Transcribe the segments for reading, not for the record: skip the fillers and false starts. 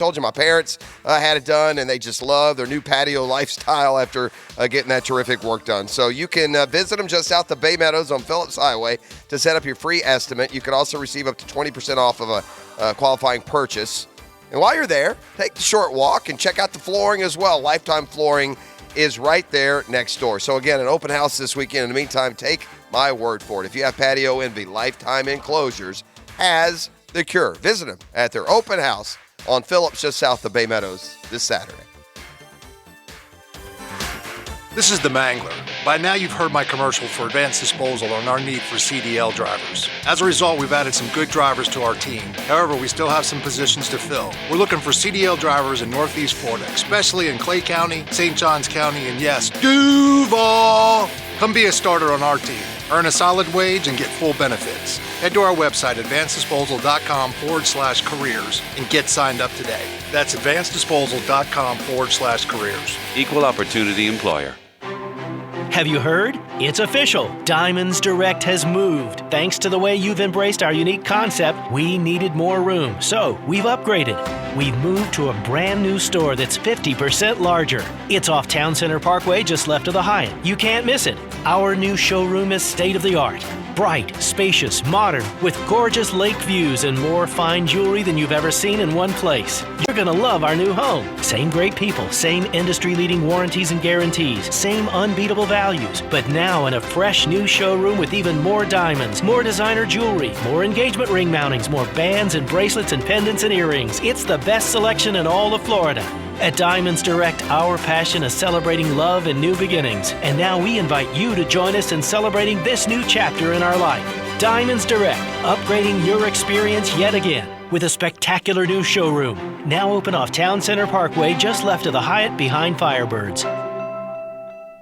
Told you my parents had it done, and they just love their new patio lifestyle after getting that terrific work done. So you can visit them just south of Bay Meadows on Phillips Highway to set up your free estimate. You can also receive up to 20% off of a qualifying purchase. And while you're there, take the short walk and check out the flooring as well. Lifetime Flooring is right there next door. So again, an open house this weekend. In the meantime, take my word for it. If you have patio envy, Lifetime Enclosures has the cure. Visit them at their open house on Phillips, just south of Bay Meadows, this Saturday. This is the Mangler. By now you've heard my commercial for Advanced Disposal on our need for CDL drivers. As a result, we've added some good drivers to our team. However, we still have some positions to fill. We're looking for CDL drivers in Northeast Florida, especially in Clay County, St. Johns County, and yes, Duval. Come be a starter on our team. Earn a solid wage and get full benefits. Head to our website, advanceddisposal.com/careers, and get signed up today. That's advanceddisposal.com/careers. Equal opportunity employer. Have you heard? It's official. Diamonds Direct has moved. Thanks to the way you've embraced our unique concept, we needed more room, so we've upgraded. We've moved to a brand new store that's 50% larger. It's off Town Center Parkway, just left of the Hyatt. You can't miss it. Our new showroom is state-of-the-art. Bright, spacious, modern, with gorgeous lake views and more fine jewelry than you've ever seen in one place. You're gonna love our new home. Same great people, same industry-leading warranties and guarantees, same unbeatable values, but now in a fresh new showroom with even more diamonds, more designer jewelry, more engagement ring mountings, more bands and bracelets and pendants and earrings. It's the best selection in all of Florida. At Diamonds Direct, our passion is celebrating love and new beginnings. And now we invite you to join us in celebrating this new chapter in our life. Diamonds Direct, upgrading your experience yet again with a spectacular new showroom. Now open off Town Center Parkway, just left of the Hyatt behind Firebirds.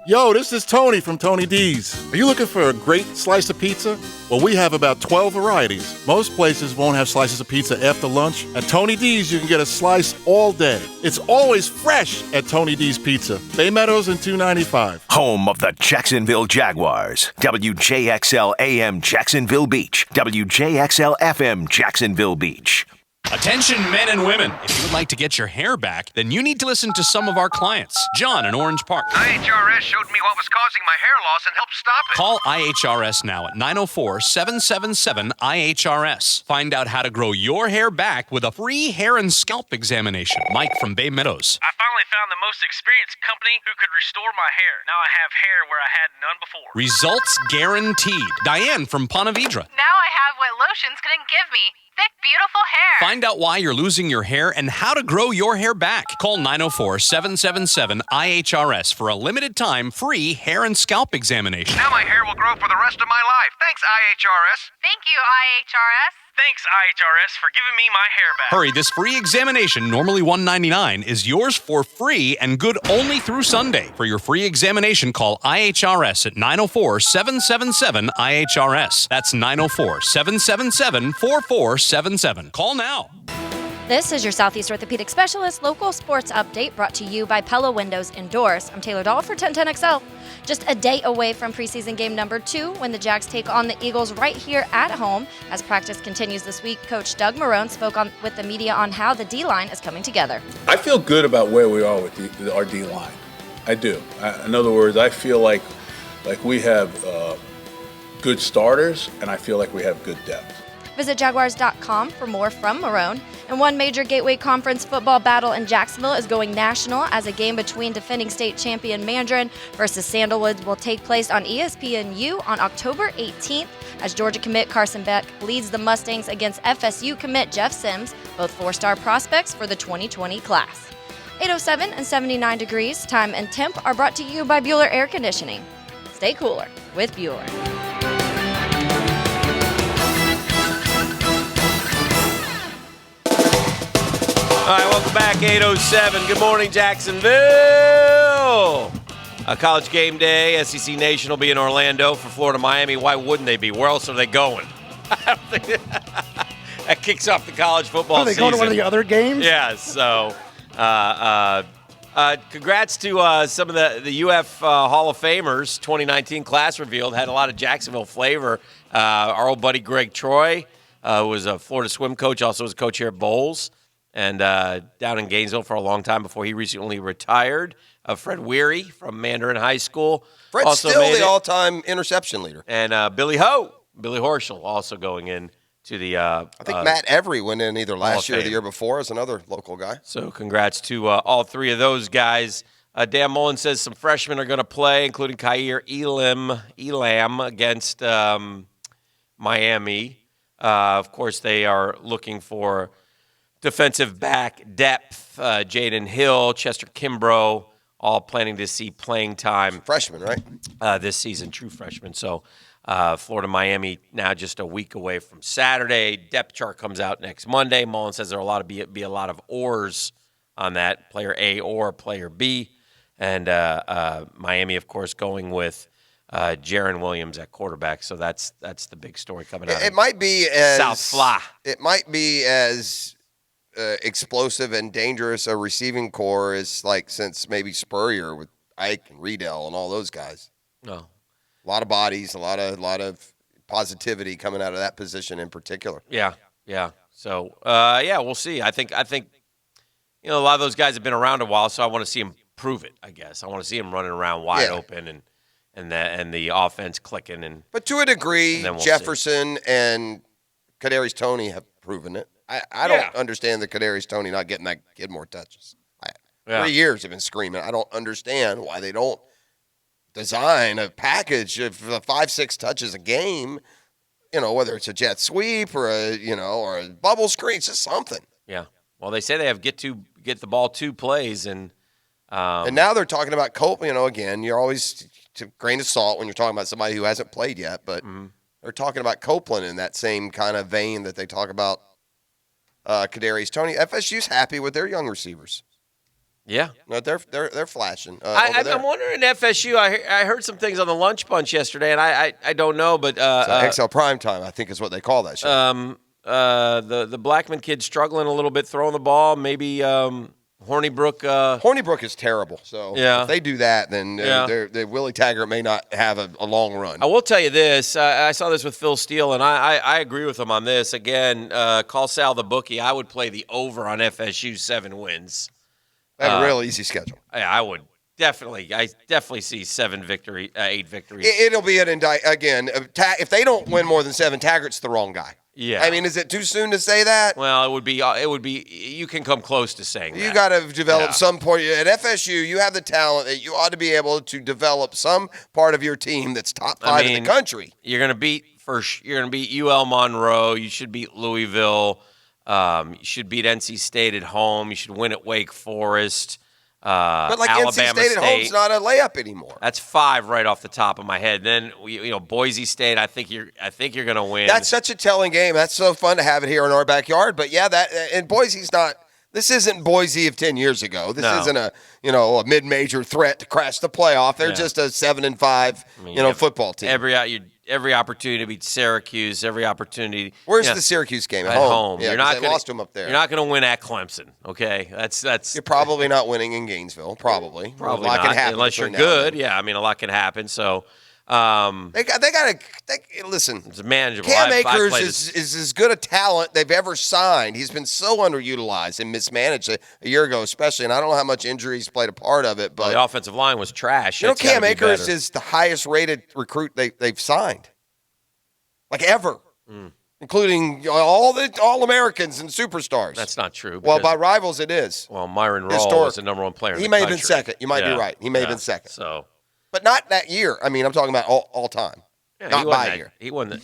Yo, this is Tony from Tony D's. Are you looking for a great slice of pizza? Well, we have about 12 varieties. Most places won't have slices of pizza after lunch. At Tony D's, you can get a slice all day. It's always fresh at Tony D's Pizza. Bay Meadows and 295. Home of the Jacksonville Jaguars. WJXL AM Jacksonville Beach. WJXL FM Jacksonville Beach. Attention men and women. If you would like to get your hair back, then you need to listen to some of our clients. John in Orange Park. IHRS showed me what was causing my hair loss and helped stop it. Call IHRS now at 904-777-IHRS. Find out how to grow your hair back with a free hair and scalp examination. Mike from Bay Meadows. I finally found the most experienced company who could restore my hair. Now I have hair where I had none before. Results guaranteed. Diane from Ponte Vedra. Now I have what lotions couldn't give me. Thick, beautiful hair. Find out why you're losing your hair and how to grow your hair back. Call 904-777-IHRS for a limited time free hair and scalp examination. Now my hair will grow for the rest of my life. Thanks, IHRS. Thank you, IHRS. Thanks, IHRS, for giving me my hair back. Hurry, this free examination, normally $199, is yours for free and good only through Sunday. For your free examination, call IHRS at 904-777-IHRS. That's 904-777-4477. Call now. This is your Southeast Orthopedic Specialist local sports update brought to you by Pella Windows and Doors. I'm Taylor Dahl for 1010XL. Just a day away from preseason game number 2 when the Jags take on the Eagles right here at home. As practice continues this week, Coach Doug Marrone spoke with the media on how the D-line is coming together. I feel good about where we are with our D-line. I do. In other words, I feel like we have good starters, and I feel like we have good depth. Visit Jaguars.com for more from Marrone. And one major Gateway Conference football battle in Jacksonville is going national as a game between defending state champion Mandarin versus Sandalwood will take place on ESPNU on October 18th as Georgia commit Carson Beck leads the Mustangs against FSU commit Jeff Sims, both 4-star prospects for the 2020 class. 807 and 79 degrees, time and temp are brought to you by Bueller Air Conditioning. Stay cooler with Bueller. All right, welcome back, 807. Good morning, Jacksonville. College game day, SEC Nation will be in Orlando for Florida, Miami. Why wouldn't they be? Where else are they going? That kicks off the college football season. Are they going to one of the other games? Yeah, so congrats to some of the UF Hall of Famers. 2019 class revealed. Had a lot of Jacksonville flavor. Our old buddy Greg Troy, who was a Florida swim coach, also was a coach here at Bowles. and down in Gainesville for a long time before he recently retired. Fred Weary from Mandarin High School. Fred's also still made the it. all-time interception leader. And Billy Horschel also going in to the I think Matt Every went in either last year or the Fame. year before as another local guy. So congrats to all three of those guys. Dan Mullen says some freshmen are going to play, including Kaiir Elam against Miami. Of course, they are looking for defensive back depth. Jaden Hill, Chester Kimbrough, all planning to see playing time. Freshman, right? This season, true freshman. So Florida, Miami now just a week away from Saturday. Depth chart comes out next Monday. Mullen says there are be a lot of ors on that, player A or player B. And Miami, of course, going with Jaron Williams at quarterback. So that's the big story coming out. It might be as South Fly. It might be as explosive and dangerous a receiving core as like since maybe Spurrier with Ike and Riedel and all those guys. No, a lot of bodies, a lot of positivity coming out of that position in particular. Yeah. So we'll see. I think a lot of those guys have been around a while, so I want to see them prove it. I guess I want to see them running around wide open and the offense clicking. But to a degree, we'll Jefferson and Kadarius Toney have proven it. I don't understand the Kadarius Toney not getting that kid more touches. 3 years have been screaming. I don't understand why they don't design a package of 5-6 touches a game. Whether it's a jet sweep or a bubble screen, it's just something. Yeah. Well, they say they have get the ball 2 plays and now they're talking about Copeland. Again, you're always to grain of salt when you're talking about somebody who hasn't played yet, but they're talking about Copeland in that same kind of vein that they talk about Kadarius Toney. FSU's happy with their young receivers. Yeah, no, they're flashing. I'm wondering FSU. I heard some things on the lunch bunch yesterday, and I don't know, but XL Prime Time, I think, is what they call that show. The Blackman kid struggling a little bit throwing the ball. Maybe Hornibrook. Hornibrook is terrible. So if they do that, then Willie Taggart may not have a long run. I will tell you this. I saw this with Phil Steele, and I agree with him on this. Again, call Sal the bookie. I would play the over on FSU 7 wins. They have a real easy schedule. I would definitely see 8 victories. It'll be an again. If they don't win more than 7, Taggart's the wrong guy. Yeah. I mean, is it too soon to say that? Well, it would be. You can come close to saying that. You got to develop some point at FSU. You have the talent that you ought to be able to develop some part of your team that's top 5 in the country. You're going to beat UL Monroe. You should beat Louisville. You should beat NC State at home. You should win at Wake Forest. But like Alabama NC State at home's not a layup anymore. That's 5 right off the top of my head. Then Boise State. I think you're going to win. That's such a telling game. That's so fun to have it here in our backyard. But and Boise's not. This isn't Boise of 10 years ago. This isn't a mid-major threat to crash the playoff. They're just a 7-5 football team. Every opportunity to beat Syracuse, every opportunity. Where's the Syracuse game? At home. Yeah, they lost to them up there. You're not going to win at Clemson. Okay, that's. You're probably not winning in Gainesville. Probably a lot not, can happen unless you're good. Yeah, I mean a lot can happen. So. They got to listen. It's manageable. Cam Akers is as good a talent they've ever signed. He's been so underutilized and mismanaged a year ago, especially. And I don't know how much injuries played a part of it, but the offensive line was trash. Cam Akers is the highest rated recruit they've signed, like ever, including all Americans and superstars. That's not true. Well, by rivals, it is. Well, Myron Roll was the number 1 player. He may have been second. You might be right. He may have been second. So. But not that year. I mean, I'm talking about all time. Yeah, not by year. He won the.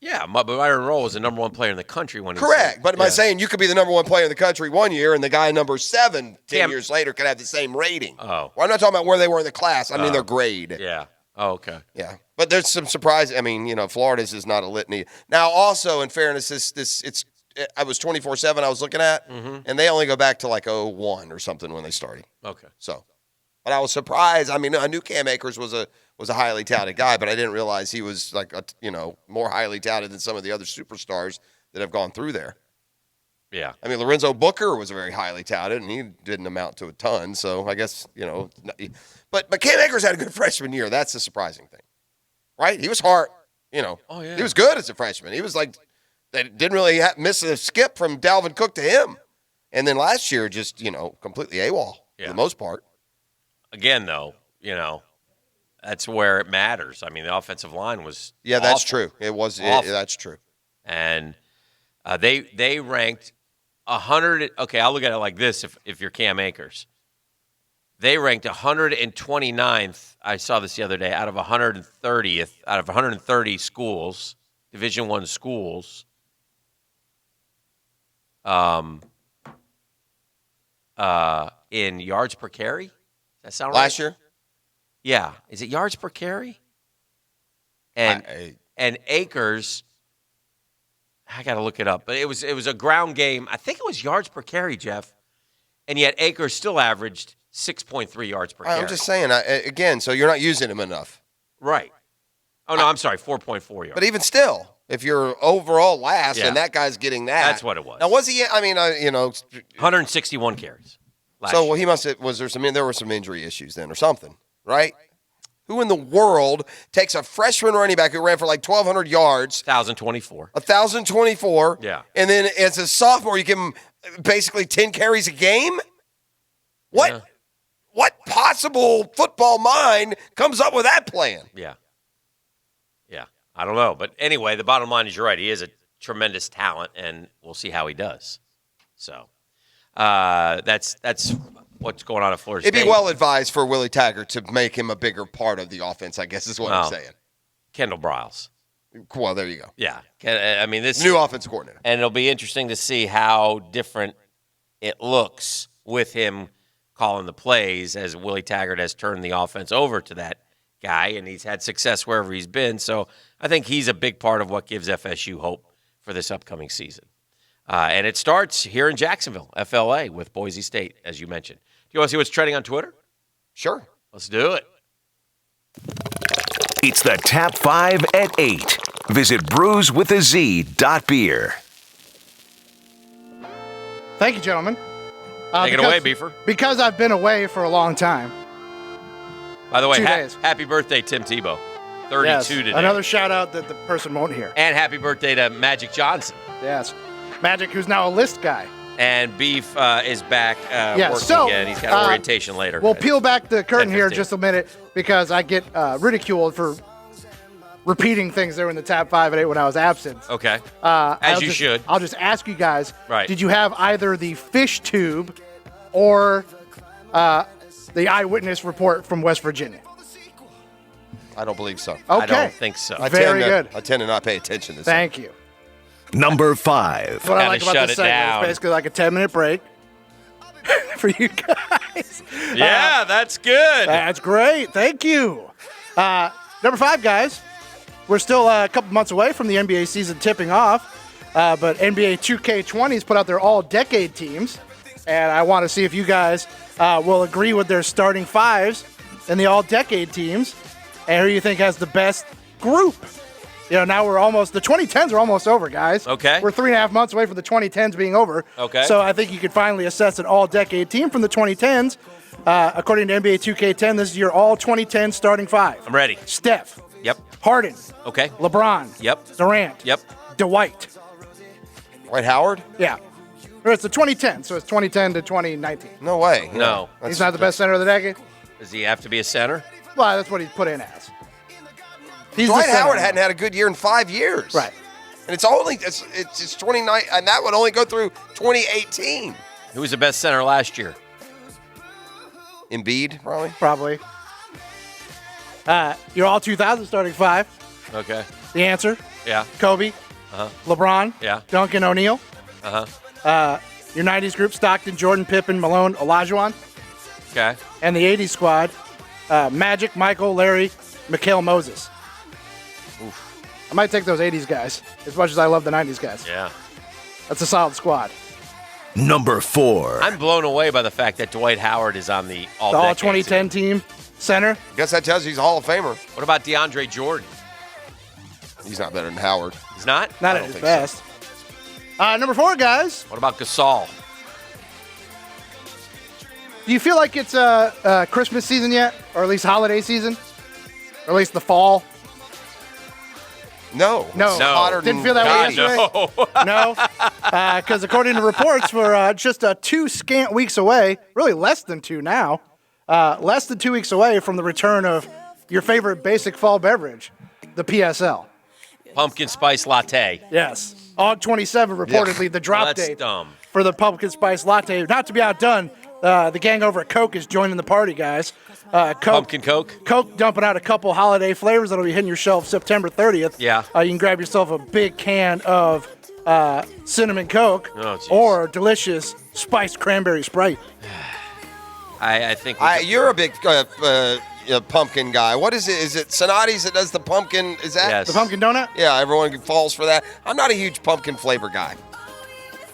Yeah, but Myron Roll was the number 1 player in the country when. Correct, but am I saying you could be the number 1 player in the country one year, and the guy number 7 10 years later could have the same rating? Oh, well, I'm not talking about where they were in the class. I mean their grade. Yeah. Oh, okay. Yeah, but there's some surprise. I mean, Florida's is not a litany. Now, also in fairness, I was 24/7. I was looking at, and they only go back to like 01 or something when they started. Okay. So. But I was surprised. I mean, I knew Cam Akers was a highly touted guy, but I didn't realize he was like more highly touted than some of the other superstars that have gone through there. Yeah. I mean, Lorenzo Booker was very highly touted, and he didn't amount to a ton. So I guess but Cam Akers had a good freshman year. That's the surprising thing, right? He was hard. Oh yeah. He was good as a freshman. He was like they didn't really miss a skip from Dalvin Cook to him. And then last year, just, completely AWOL for the most part. Again, though, that's where it matters. I mean, the offensive line was Yeah, that's awful. true. It was. That's true. And they ranked 100. Okay, I'll look at it like this if you're Cam Akers. They ranked 129th. I saw this the other day out of 130 schools, Division I schools. In yards per carry. Does that sound right? Last year? Yeah. Is it yards per carry? And Akers, I got to look it up, but it was a ground game. I think it was yards per carry, Jeff. And yet Akers still averaged 6.3 yards per carry. I'm just saying, again, so you're not using him enough. Right. Oh, no, I'm sorry, 4.4 yards. But even still, if you're overall last and that guy's getting that. That's what it was. Now, was he, 161 carries. So he must have, there were some injury issues then or something, right? Who in the world takes a freshman running back who ran for like 1,200 yards? 1,024. 1,024. Yeah. And then as a sophomore, you give him basically 10 carries a game? What possible football mind comes up with that plan? Yeah. Yeah. I don't know. But anyway, the bottom line is you're right. He is a tremendous talent, and we'll see how he does. So that's what's going on at Florida State. It'd be well advised for Willie Taggart to make him a bigger part of the offense, I guess is what I'm saying. Kendall Briles. Well, there you go. Yeah. I mean, this new offensive coordinator. And it'll be interesting to see how different it looks with him calling the plays as Willie Taggart has turned the offense over to that guy, and he's had success wherever he's been. So I think he's a big part of what gives FSU hope for this upcoming season. And it starts here in Jacksonville, FLA, with Boise State, as you mentioned. Do you want to see what's trending on Twitter? Sure. Let's do it. It's the Tap 5 at 8. Visit brewswithaz.beer. Thank you, gentlemen. Take it away, Beefer. Because I've been away for a long time. By the way, 2 days. Happy birthday, Tim Tebow. 32 today. Another shout out that the person won't hear. And happy birthday to Magic Johnson. Yes. Magic, who's now a list guy. And Beef is back working again. He's got orientation later. We'll peel back the curtain here 10:15. just a minute because I get ridiculed for repeating things that were in the Top 5 at 8 when I was absent. Okay. As you should. I'll just ask you guys, Right. did you have either the fish tube or the eyewitness report from West Virginia? I don't believe so. Okay. I don't think so. Very good. I tend to not pay attention to this. Thank you. Number 5. That's what I like about this segment. It's basically like a 10-minute break for you guys. Yeah, that's good. That's great. Thank you. Number 5, guys. We're still a couple months away from the NBA season tipping off, but NBA 2K20's put out their all-decade teams, and I want to see if you guys will agree with their starting fives in the all-decade teams, and who you think has the best group. Now the 2010s are almost over, guys. Okay. We're 3.5 months away from the 2010s being over. Okay. So I think you could finally assess an all-decade team from the 2010s. According to NBA 2K10, this is your all-2010 starting five. I'm ready. Steph. Yep. Harden. Okay. LeBron. Yep. Durant. Yep. Dwight. Dwight Howard? Yeah. It's the 2010, so it's 2010 to 2019. No way. No. He's not the best center of the decade? Does he have to be a center? Well, that's what he's put in as. He's Dwight the center. Howard hadn't had a good year in 5 years. Right. And it's 29, and that would only go through 2018. Who was the best center last year? Embiid, probably. Probably. Your all 2000 starting five. Okay. The answer? Yeah. Kobe. Uh-huh. LeBron. Yeah. Duncan O'Neal. Uh-huh. Your 90s group, Stockton, Jordan, Pippen, Malone, Olajuwon. Okay. And the 80s squad, Magic, Michael, Larry, Mikhail Moses. Oof. I might take those 80s guys as much as I love the 90s guys. Yeah. That's a solid squad. Number 4. I'm blown away by the fact that Dwight Howard is on the all The all 2010 team center. Guess that tells you he's a Hall of Famer. What about DeAndre Jordan? He's not better than Howard. He's not? Not at his best. Number 4, guys. What about Gasol? Do you feel like it's Christmas season yet? Or at least holiday season? Or at least the fall? No. Didn't feel that way yesterday? No. Because according to reports, we're just 2 scant weeks away, really less than 2 now, less than 2 weeks away from the return of your favorite basic fall beverage, the PSL. Pumpkin spice latte. Yes. August 27, reportedly, the drop that's date dumb. for the pumpkin spice latte. Not to be outdone, the gang over at Coke is joining the party, guys. Pumpkin Coke? Coke dumping out a couple holiday flavors that'll be hitting your shelf September 30th. Yeah. You can grab yourself a big can of cinnamon Coke or delicious spiced cranberry Sprite. I think you're a big pumpkin guy. What is it? Is it Sonati's that does the pumpkin? Is that the pumpkin donut? Yeah, everyone falls for that. I'm not a huge pumpkin flavor guy.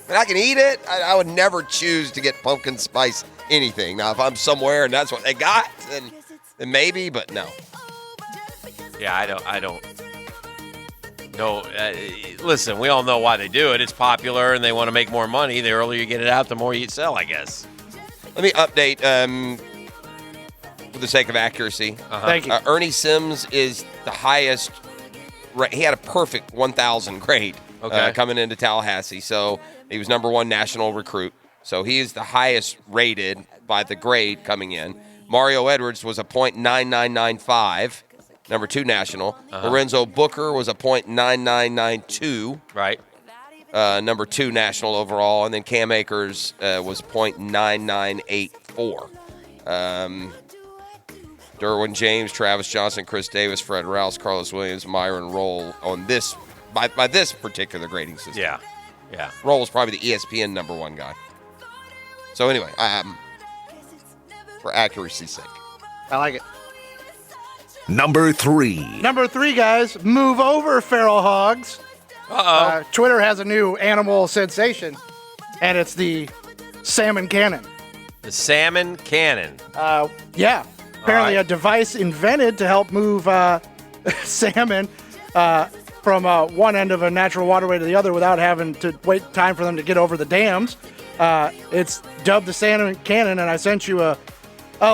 I mean, I can eat it. I would never choose to get pumpkin spice anything. Now, if I'm somewhere and that's what they got, then maybe, but no. Yeah, I don't. No, listen, we all know why they do it. It's popular and they want to make more money. The earlier you get it out, the more you sell, I guess. Let me update for the sake of accuracy. Thank you. Ernie Sims is the highest. He had a perfect 1,000 grade coming into Tallahassee. So he was number 1 national recruit. So he is the highest rated by the grade coming in. Mario Edwards was a .9995, number 2 national. Lorenzo Booker was a .9992. Right. Number 2 national overall, and then Cam Akers was .9984. Derwin James, Travis Johnson, Chris Davis, Fred Rouse, Carlos Williams, Myron Roll on this by this particular grading system. Yeah. Roll was probably the ESPN number 1 guy. So anyway, for accuracy's sake, I like it. Number 3. Number 3, guys, move over, feral hogs. Twitter has a new animal sensation, and it's the salmon cannon. The salmon cannon. Yeah. Apparently a device invented to help move salmon from one end of a natural waterway to the other without having to wait time for them to get over the dams. It's dubbed the salmon cannon, and I sent you a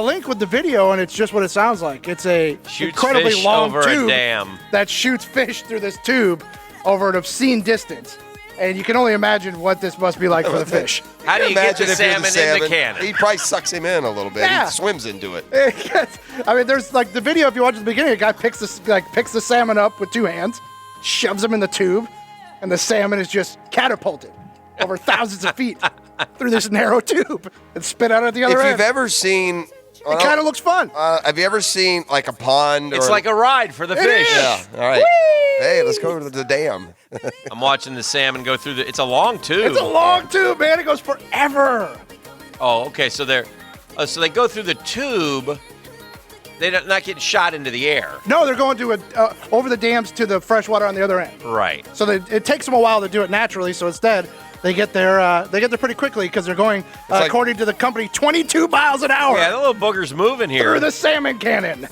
link with the video, and it's just what it sounds like. It's a incredibly fish long over tube a dam. that shoots fish through this tube over an obscene distance. And you can only imagine what this must be like for the fish. How do you get the Imagine if you're salmon in the cannon? He probably sucks him in a little bit. Yeah. He swims into it. I mean, there's like the video. If you watch at the beginning, a guy picks the salmon up with 2 hands, shoves him in the tube, and the salmon is just catapulted over thousands of feet through this narrow tube and spit out at the other If end. you've ever seen, it kind of looks fun. have you ever seen like a pond? It's or, like a ride for the fish. Yeah. All right. Hey, let's go to the dam. I'm watching the salmon go through it's a long tube. It's a long tube, man. It goes forever. Oh, okay. So so they go through the tube. They're not getting shot into the air. No, they're going to over the dams to the fresh water on the other end. Right. So it takes them a while to do it naturally. So instead, they get there pretty quickly because they're going, according to the company, 22 miles an hour. Yeah, the little booger's moving here. Through the salmon cannon.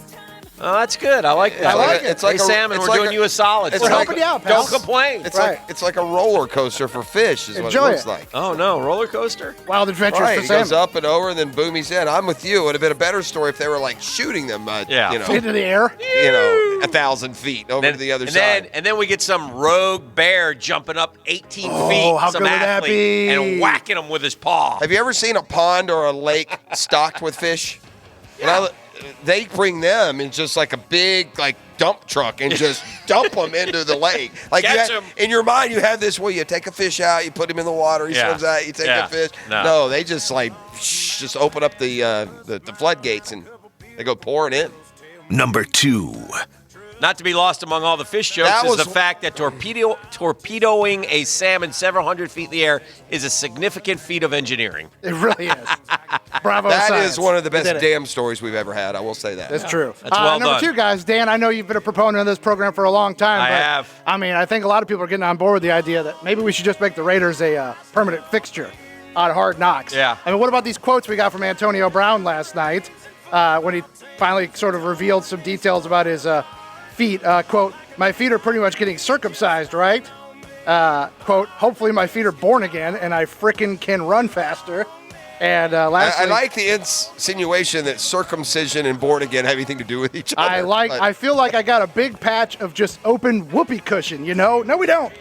Oh, that's good. I like that. I like it. It's like hey, salmon, we're doing you a solid. We're helping you out, pal. Don't complain. It's like a roller coaster for fish is Enjoy what it looks it. like. Oh, no. Roller coaster? Wild adventures Right, for he salmon. goes up and over, and then boom, he's in. I'm with you. It would have been a better story if they were like shooting them, Into the air. 1,000 feet over to the other side. And then we get some rogue bear jumping up 18 feet. how some good would that athlete, be? And whacking him with his paw. Have you ever seen a pond or a lake stocked with fish? Yeah. They bring them in just like a big dump truck and just dump them into the lake. Like Catch 'em. in your mind, you have this where you take a fish out, you put him in the water, he swims out, you take the fish. No, they just just open up the floodgates and they go pouring in. Number 2. Not to be lost among all the fish jokes is the fact that torpedoing a salmon several hundred feet in the air is a significant feat of engineering. It really is. Bravo, That science. is one of the We best did it. damn stories we've ever had. I will say that. That's true. That's well number done. 2, guys. Dan, I know you've been a proponent of this program for a long time. I but, have. I mean, I think a lot of people are getting on board with the idea that maybe we should just make the Raiders a permanent fixture on Hard Knocks. Yeah. I mean, what about these quotes we got from Antonio Brown last night when he finally sort of revealed some details about his feet? Quote, "My feet are pretty much getting circumcised, right?" Quote, "Hopefully my feet are born again and I frickin' can run faster." And I lastly, like the insinuation that circumcision and born again have anything to do with each other. I feel like I got a big patch of just open whoopee cushion, you know? No, we don't.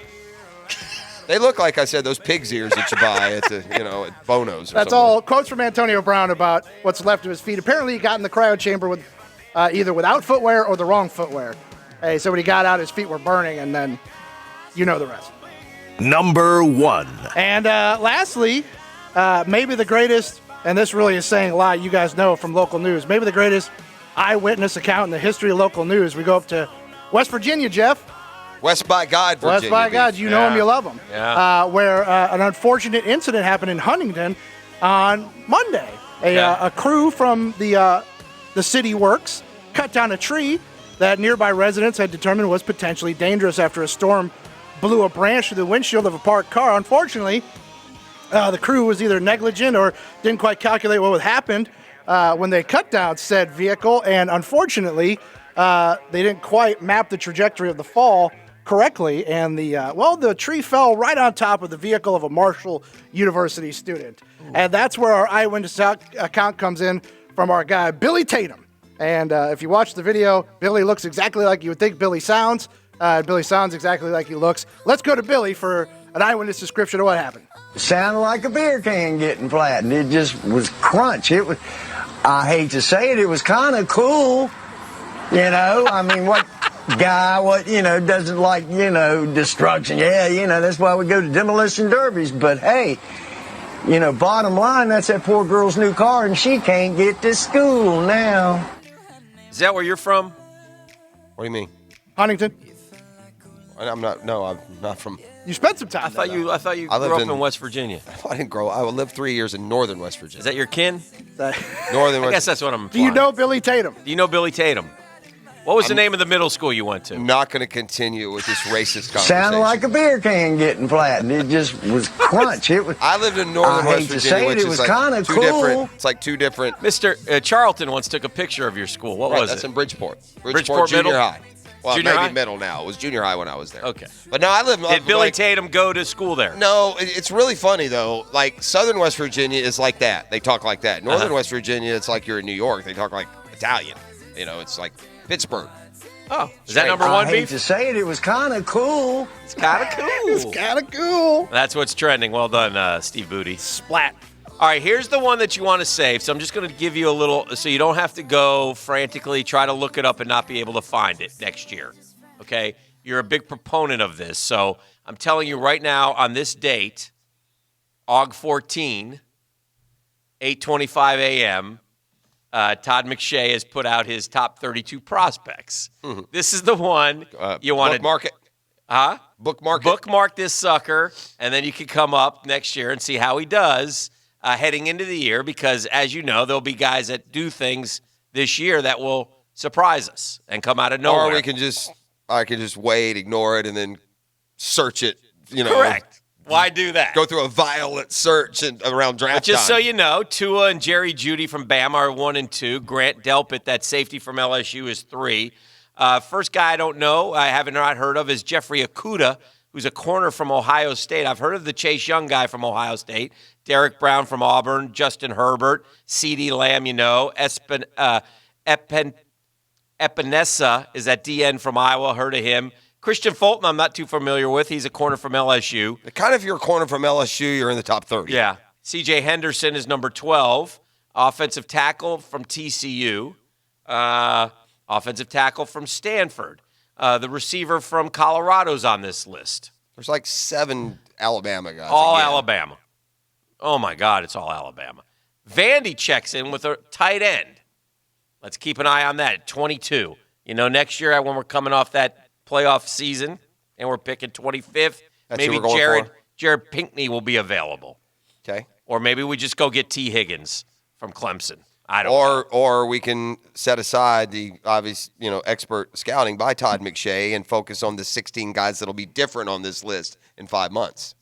They look like I said those pig's ears that you buy at the, at Bono's. Or That's something. all. Quotes from Antonio Brown about what's left of his feet. Apparently, he got in the cryo chamber with either without footwear or the wrong footwear. Hey, so when he got out, his feet were burning, and then you know the rest. Number 1. And lastly, maybe the greatest, and this really is saying a lot, you guys know from local news, maybe the greatest eyewitness account in the history of local news. We go up to West Virginia, Jeff. West by God, Virginia. West by God, you know him, you love him. Yeah. Where an unfortunate incident happened in Huntington on Monday. A crew from the city works cut down a tree that nearby residents had determined was potentially dangerous after a storm blew a branch through the windshield of a parked car. Unfortunately, the crew was either negligent or didn't quite calculate what would happen when they cut down said vehicle, and unfortunately, they didn't quite map the trajectory of the fall correctly, and the tree fell right on top of the vehicle of a Marshall University student. And that's where our eyewitness account comes in from our guy, Billy Tatum. And if you watch the video, Billy looks exactly like you would think Billy sounds. Billy sounds exactly like he looks. Let's go to Billy for an eyewitness description of what happened. Sounded like a beer can getting flattened. It just was crunch. It was, I hate to say it, it was kind of cool. I mean, what guy, doesn't like, destruction? Yeah, that's why we go to demolition derbies. But hey, bottom line, that's that poor girl's new car, and she can't get to school now. Is that where you're from? What do you mean? Huntington. I'm not from. You spent some time. I thought you I grew lived up in West Virginia. I didn't grow. I lived 3 years in northern West Virginia. Is that your kin? Northern I West. guess that's what I'm. Do you know Billy Tatum? Do you know Billy Tatum? What was the name of the middle school you went to? I'm not going to continue with this racist conversation. Sounded like a beer can getting flattened. It just was crunch. It was. I lived in northern West Virginia, which is like two different. It's like two different. Mr. Charlton once took a picture of your school. What was it? That's in Bridgeport. Bridgeport Junior Middle? High. Well, Junior maybe high? middle now. It was junior high when I was there. Okay. But no, I live. Did Billy Tatum go to school there? No, it's really funny though. Like southern West Virginia is like that. They talk like that. Northern West Virginia, it's like you're in New York. They talk like Italian. It's like Pittsburgh. Oh, is that number one I hate beef? to say it, it was kind of cool. It's kind of cool. It's kind of cool. That's what's trending. Well done, Steve Booty. Splat. All right, here's the one that you want to save. So I'm just going to give you a little, so you don't have to go frantically try to look it up and not be able to find it next year. Okay? You're a big proponent of this. So I'm telling you right now on this date, Aug 14, 8:25 a.m., Todd McShay has put out his top 32 prospects. Mm-hmm. This is the one you want to bookmark it. Huh? Bookmark it. Bookmark this sucker, and then you can come up next year and see how he does heading into the year. Because as you know, there'll be guys that do things this year that will surprise us and come out of nowhere. Or I can just wait, ignore it, and then search it. Correct. Why do that? Go through a violent search around draft But just time. so you know, Tua and Jerry Jeudy from Bama are 1 and 2. Grant Delpit, that safety from LSU, is 3. First guy I don't know, I haven't not heard of, is Jeffrey Okudah, who's a corner from Ohio State. I've heard of the Chase Young guy from Ohio State, Derek Brown from Auburn, Justin Herbert, CeeDee Lamb, Epinesa is at DN from Iowa, heard of him. Christian Fulton, I'm not too familiar with. He's a corner from LSU. Kind of if you're a corner from LSU, you're in the top 30. Yeah. C.J. Henderson is number 12. Offensive tackle from TCU. Offensive tackle from Stanford. The receiver from Colorado's on this list. There's like 7 Alabama guys. All again. Alabama. Oh, my God, it's all Alabama. Vandy checks in with a tight end. Let's keep an eye on that. 22. Next year when we're coming off that playoff season and we're picking 25th, maybe Jared Pinkney will be available. Okay. Or maybe we just go get T. Higgins from Clemson. I don't know. Or we can set aside the obvious, expert scouting by Todd McShay and focus on the 16 guys that'll be different on this list in 5 months.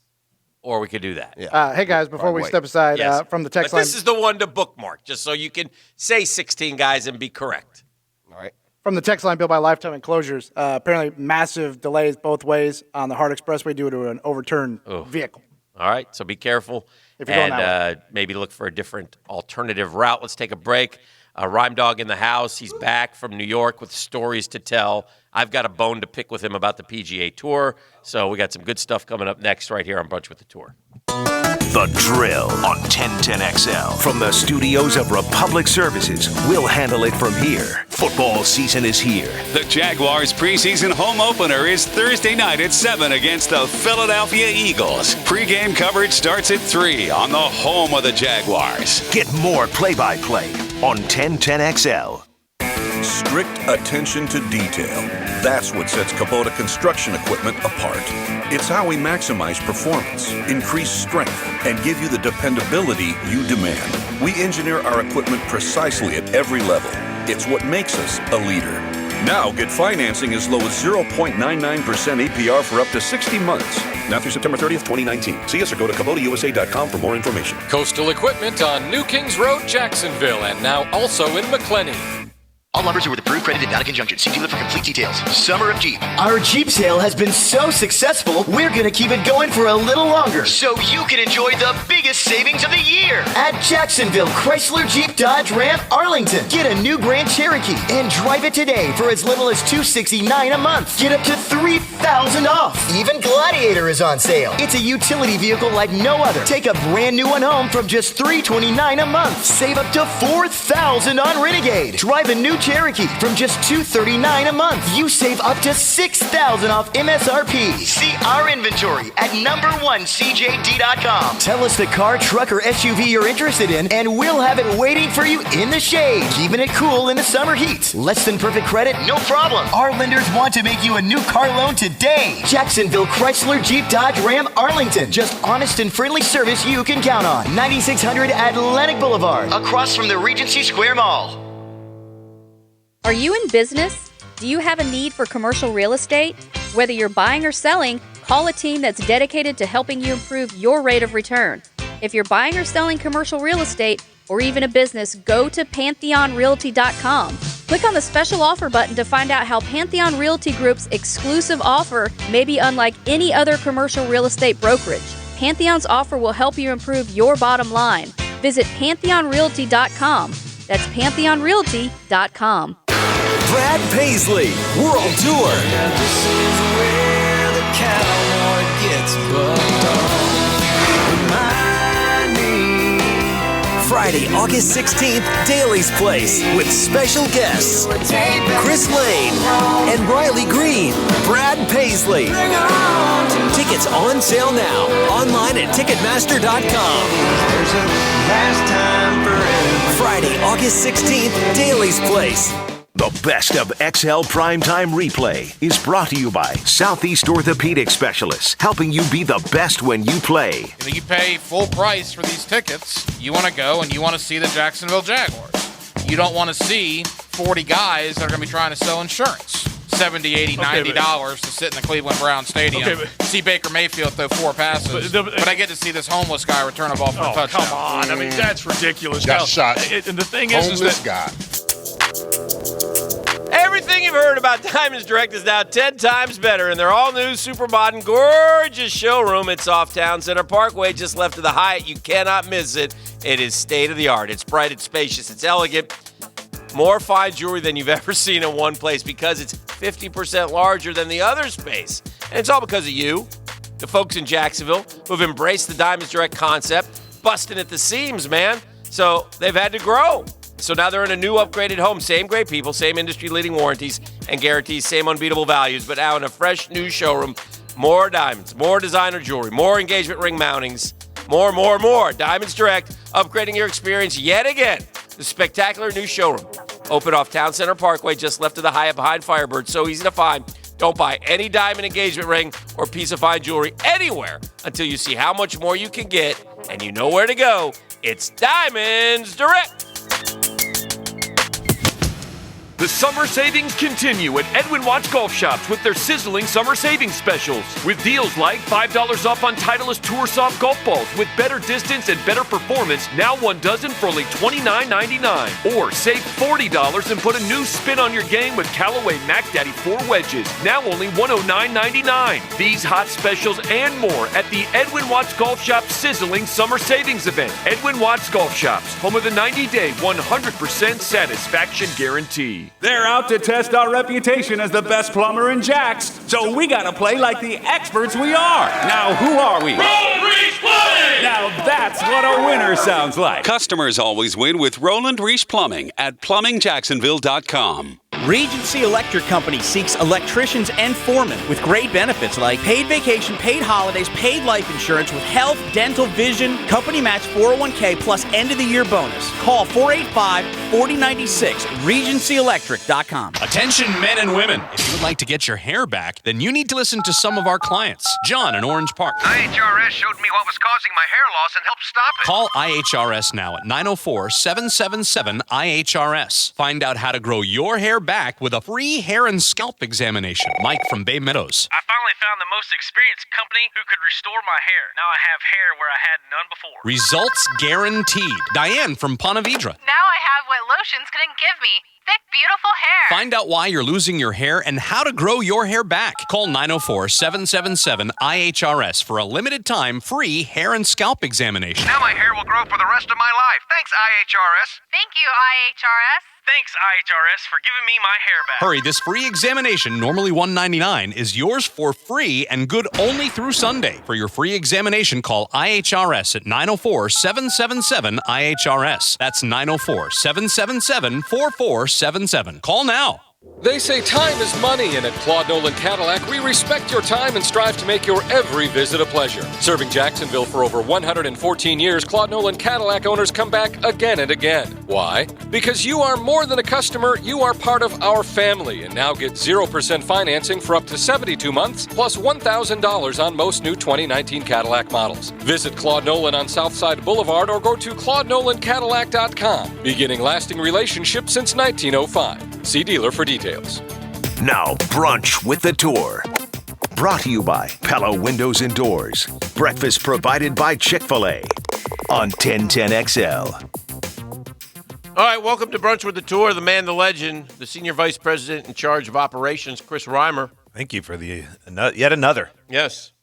Or we could do that. Yeah. Hey, guys, before we step aside from the text line. This is the one to bookmark, just so you can say 16 guys and be correct. All right. From the text line, Bill by Lifetime Enclosures, apparently massive delays both ways on the Hart Expressway due to an overturned vehicle. All right, so be careful if you're going that way. And maybe look for a different alternative route. Let's take a break. Rhyme Dog in the house. He's back from New York with stories to tell. I've got a bone to pick with him about the PGA Tour. So we got some good stuff coming up next right here on Brunch with the Tour. The Drill on 1010XL. From the studios of Republic Services, we'll handle it from here. Football season is here. The Jaguars preseason home opener is Thursday night at 7 against the Philadelphia Eagles. Pre-game coverage starts at 3 on the home of the Jaguars. Get more play-by-play on 1010XL. Strict attention to detail. That's what sets Kubota construction equipment apart. It's how we maximize performance, increase strength, and give you the dependability you demand. We engineer our equipment precisely at every level. It's what makes us a leader. Now get financing as low as 0.99% APR for up to 60 months. Now through September 30th, 2019. See us or go to KubotaUSA.com for more information. Coastal Equipment on New Kings Road, Jacksonville, and now also in McClenny. All numbers are with approved credit in Donegan Junction. See dealer for complete details. Summer of Jeep. Our Jeep sale has been so successful, we're going to keep it going for a little longer. So you can enjoy the biggest savings of the year. At Jacksonville Chrysler Jeep Dodge Ram Arlington. Get a new Grand Cherokee and drive it today for as little as $269 a month. Get up to $3,000 off. Even Gladiator is on sale. It's a utility vehicle like no other. Take a brand new one home from just $329 a month. Save up to $4,000 on Renegade. Drive a new Cherokee from just $239 a month. You save up to $6,000 off MSRP. See our inventory at #1CJD.com. Tell us the car, truck, or SUV you're interested in, and we'll have it waiting for you in the shade, keeping it cool in the summer heat. Less than perfect credit? No problem. Our lenders want to make you a new car loan today. Jacksonville Chrysler Jeep Dodge Ram Arlington. Just honest and friendly service you can count on. 9600 Atlantic Boulevard, across from the Regency Square Mall. Are you in business? Do you have a need for commercial real estate? Whether you're buying or selling, call a team that's dedicated to helping you improve your rate of return. If you're buying or selling commercial real estate, or even a business, go to PantheonRealty.com. Click on the special offer button to find out how Pantheon Realty Group's exclusive offer may be unlike any other commercial real estate brokerage. Pantheon's offer will help you improve your bottom line. Visit PantheonRealty.com. That's PantheonRealty.com. Brad Paisley, World Tour. This is where the cowboy gets bucked on. Friday, August 16th, Daly's Place with special guests Chris Lane and Riley Green. Brad Paisley. Tickets on sale now. Online at Ticketmaster.com. There's a last time for everything. Friday, August 16th, Daly's Place. The best of XL Primetime Replay is brought to you by Southeast Orthopedic Specialists, helping you be the best when you play. You pay full price for these tickets. You want to go and you want to see the Jacksonville Jaguars. You don't want to see 40 guys that are going to be trying to sell insurance. $70, $80, $90 to sit in the Cleveland Browns Stadium, see Baker Mayfield throw 4 passes, but I get to see this homeless guy return a ball for a touchdown. Come on. I mean, that's ridiculous. Got shot. And the thing is that guy. Everything you've heard about Diamonds Direct is now 10 times better in their all-new, super modern, gorgeous showroom. It's off Town Center Parkway, just left of the Hyatt. You cannot miss it. It is state-of-the-art. It's bright, it's spacious, it's elegant. More fine jewelry than you've ever seen in one place because it's 50% larger than the other space. And it's all because of you, the folks in Jacksonville, who have embraced the Diamonds Direct concept, busting at the seams, man. So they've had to grow. So now they're in a new upgraded home. Same great people, same industry-leading warranties and guarantees, same unbeatable values, but now in a fresh new showroom. More diamonds, more designer jewelry, more engagement ring mountings, more. Diamonds Direct, upgrading your experience yet again. The spectacular new showroom. Open off Town Center Parkway, just left of the Hyatt behind Firebird. So easy to find. Don't buy any diamond engagement ring or piece of fine jewelry anywhere until you see how much more you can get, and you know where to go. It's Diamonds Direct. The summer savings continue at Edwin Watts Golf Shops with their sizzling summer savings specials. With deals like $5 off on Titleist Tour Soft golf balls with better distance and better performance, now 1 dozen for only $29.99. Or save $40 and put a new spin on your game with Callaway Mac Daddy 4 wedges, now only $109.99. These hot specials and more at the Edwin Watts Golf Shops Sizzling Summer Savings Event. Edwin Watts Golf Shops, home of the 90-day 100% satisfaction guarantee. They're out to test our reputation as the best plumber in Jax, so we gotta play like the experts we are. Now, who are we? Roland Reese Plumbing! Now that's what a winner sounds like. Customers always win with Roland Reese Plumbing at PlumbingJacksonville.com. Regency Electric Company seeks electricians and foremen with great benefits like paid vacation, paid holidays, paid life insurance with health, dental, vision, company match 401k plus end of the year bonus. Call 485-4096, RegencyElectric.com. Attention men and women. If you would like to get your hair back, then you need to listen to some of our clients. John in Orange Park. IHRS showed me what was causing my hair loss and helped stop it. Call IHRS now at 904-777-IHRS. Find out how to grow your hair back with a free hair and scalp examination. Mike from Bay Meadows. I finally found the most experienced company who could restore my hair. Now I have hair where I had none before. Results guaranteed. Diane from Ponte Vedra. Now I have what lotions couldn't give me. Thick, beautiful hair. Find out why you're losing your hair and how to grow your hair back. Call 904-777-IHRS for a limited time free hair and scalp examination. Now my hair will grow for the rest of my life. Thanks, IHRS. Thank you, IHRS. Thanks, IHRS, for giving me my hair back. Hurry, this free examination, normally $199, is yours for free and good only through Sunday. For your free examination, call IHRS at 904-777-IHRS. That's 904-777-4477. Call now. They say time is money, and at Claude Nolan Cadillac, we respect your time and strive to make your every visit a pleasure. Serving Jacksonville for over 114 years, Claude Nolan Cadillac owners come back again and again. Why? Because you are more than a customer, you are part of our family, and now get 0% financing for up to 72 months, plus $1,000 on most new 2019 Cadillac models. Visit Claude Nolan on Southside Boulevard or go to ClaudeNolanCadillac.com. Beginning lasting relationships since 1905. See dealer for details. Now, Brunch with the Tour. Brought to you by Pella Windows and Doors. Breakfast provided by Chick-fil-A on 1010XL. All right, welcome to Brunch with the Tour. The man, the legend, the senior vice president in charge of operations, Chris Reimer. Thank you for the yet another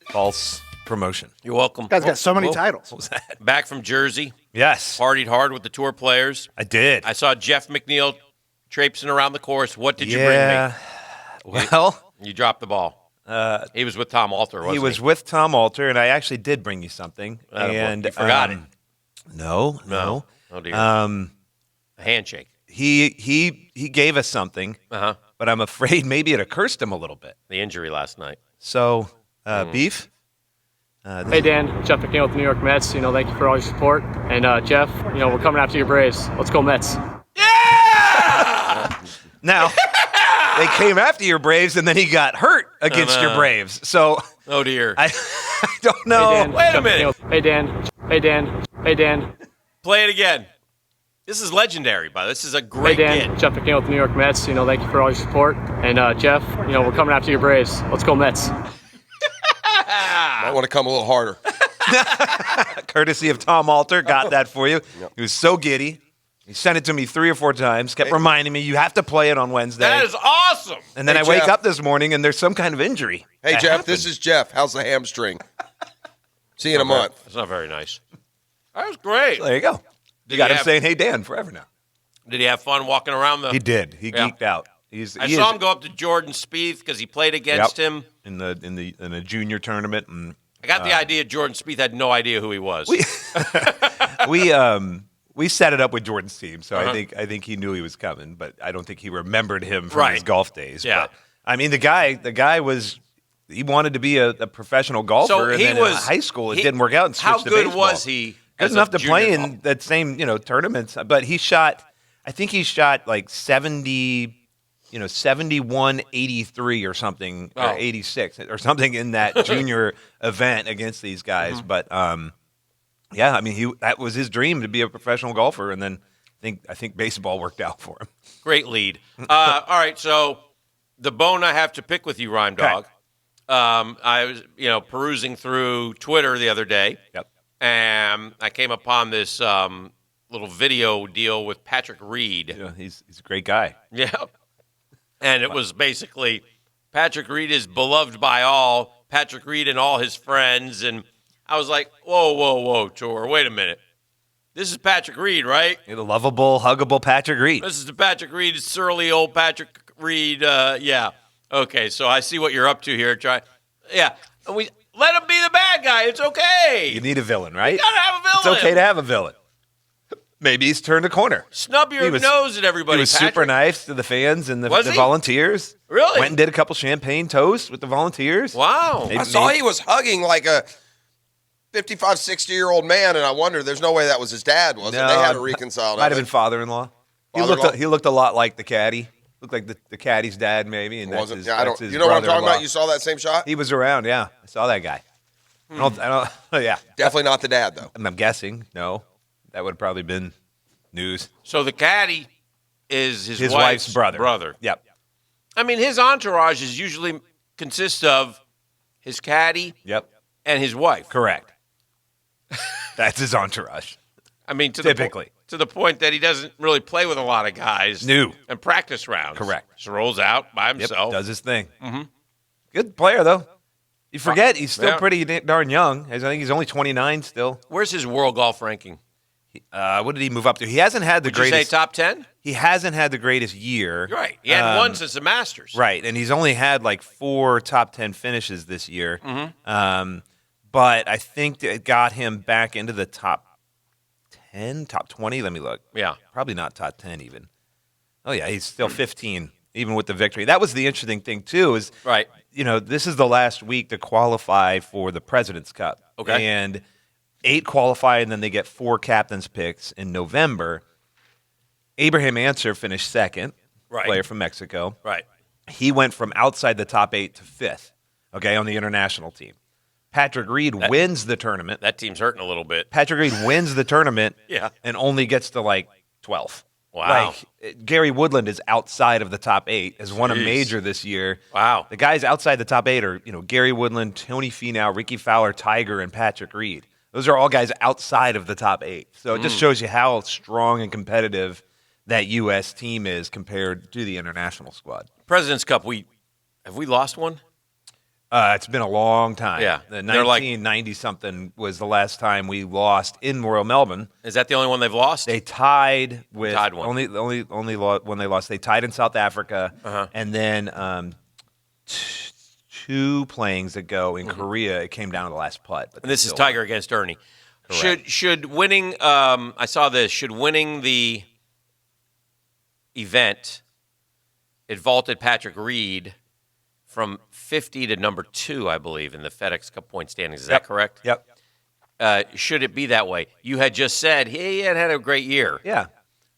false promotion. You're welcome. Guy's got so many titles. What was that? Back from Jersey. Yes. Partied hard with the tour players. I did. I saw Jeff McNeil traipsing around the course. What did you bring me? Well, you dropped the ball. He was with Tom Alter, wasn't he? He was with Tom Alter, and I actually did bring you something. And you forgot it. No. Oh dear. A handshake. He gave us something, but I'm afraid maybe it accursed him a little bit. The injury last night. So, Beef. Hey Dan, Jeff McNeil with the New York Mets. Thank you for all your support. And Jeff, we're coming after your Braves. Let's go Mets. Now, they came after your Braves, and then he got hurt against your Braves. So, oh dear, I don't know. Hey Dan, Wait a Jeff minute. McNeil. Hey Dan. Play it again. This is legendary, by the way. This is a great Hey Dan, kid. Jeff McNeil with the New York Mets. Thank you for all your support. And Jeff, we're coming after your Braves. Let's go Mets. Might want to come a little harder. Courtesy of Tom Alter, got that for you. He was so giddy. He sent it to me 3 or 4 times, kept reminding me, you have to play it on Wednesday. That is awesome. And then I wake up this morning, and there's some kind of injury. Hey, that Jeff, happened. this is Jeff. How's the hamstring? See you in a month. That's not very nice. That was great. So there you go. You got him saying, hey, Dan, forever now. Did he have fun walking around the... He did. He geeked out. I saw him go up to Jordan Spieth because he played against him. In a junior tournament. And, I got the idea Jordan Spieth had no idea who he was. We set it up with Jordan's team, so I think he knew he was coming, but I don't think he remembered him from his golf days. Yeah. But, I mean, the guy was he wanted to be a professional golfer. So and he then was in high school. It didn't work out. And how switched to good baseball. was he? Good enough to play in that same tournaments, but he shot. I think he shot like 70. 71, 83 or something, or 86 or something in that junior event against these guys. But, that was his dream to be a professional golfer. And then I think baseball worked out for him. Great lead. All right, so the bone I have to pick with you, Rhyme Dog. I was, perusing through Twitter the other day. Yep. And I came upon this little video deal with Patrick Reed. Yeah, he's a great guy. Yeah. And it was basically Patrick Reed is beloved by all, Patrick Reed and all his friends. And I was like, whoa, Tor, wait a minute. This is Patrick Reed, right? The lovable, huggable Patrick Reed. This is the Patrick Reed, surly old Patrick Reed. Yeah. Okay, so I see what you're up to here. Yeah. And we let him be the bad guy. It's okay. You need a villain, right? You gotta have a villain. It's okay to have a villain. Maybe he's turned a corner. Snub your nose at everybody. He was Patrick. super nice to the fans and the Was he? volunteers. Really? Went and did a couple champagne toasts with the volunteers. Wow. I saw he was hugging like a 55, 60-year-old man, and I wonder, there's no way that was his dad, was it? They had to reconcile. Might have been father-in-law. He looked a lot like the caddy. Looked like the caddy's dad, maybe. And that's his, that's his you know what I'm talking brother-in-law. about? You saw that same shot? He was around, yeah. I saw that guy. I don't, yeah. Definitely not the dad, though. I'm guessing, no. That would have probably been news. So the caddy is his wife's brother. Yep. I mean, his entourage is usually consists of his caddy and his wife. Correct. That's his entourage. I mean, typically. To the point that he doesn't really play with a lot of guys. No. And practice rounds. Correct. Just rolls out by himself. Does his thing. Mm-hmm. Good player, though. You forget he's still pretty darn young. I think he's only 29 still. Where's his world golf ranking? What did he move up to? He hasn't had the Would you greatest. say top 10? He hasn't had the greatest year. Right. He had one since the Masters. Right, and he's only had like 4 top 10 finishes this year. Mm-hmm. But I think it got him back into the top 10, top 20. Let me look. Yeah. Probably not top 10 even. Oh, yeah, he's still 15, even with the victory. That was the interesting thing, too, is this is the last week to qualify for the President's Cup. Okay. And 8 qualify, and then they get 4 captains picks in November. Abraham Ancer finished second, player from Mexico. Right. He went from outside the top 8 to 5th, on the international team. Patrick Reed wins the tournament. That team's hurting a little bit. Patrick Reed wins the tournament and only gets to, 12th. Wow. Gary Woodland is outside of the top 8, has won a major this year. Wow. The guys outside the top 8 are, Gary Woodland, Tony Finau, Ricky Fowler, Tiger, and Patrick Reed. Those are all guys outside of the top 8. So it just shows you how strong and competitive that U.S. team is compared to the international squad. President's Cup, have we lost one? It's been a long time. Yeah. The 1990-something was the last time we lost in Royal Melbourne. Is that the only one they've lost? They tied with Tied one. only when they lost. They tied in South Africa, and then 2 playings ago in Korea, it came down to the last putt. But and this is still Tiger against Ernie. Correct. Should winning? I saw this. Should winning the event, it vaulted Patrick Reed from 50 to number 2, I believe, in the FedEx Cup point standings. Is that correct? Yep. Should it be that way? You had just said he had a great year. Yeah,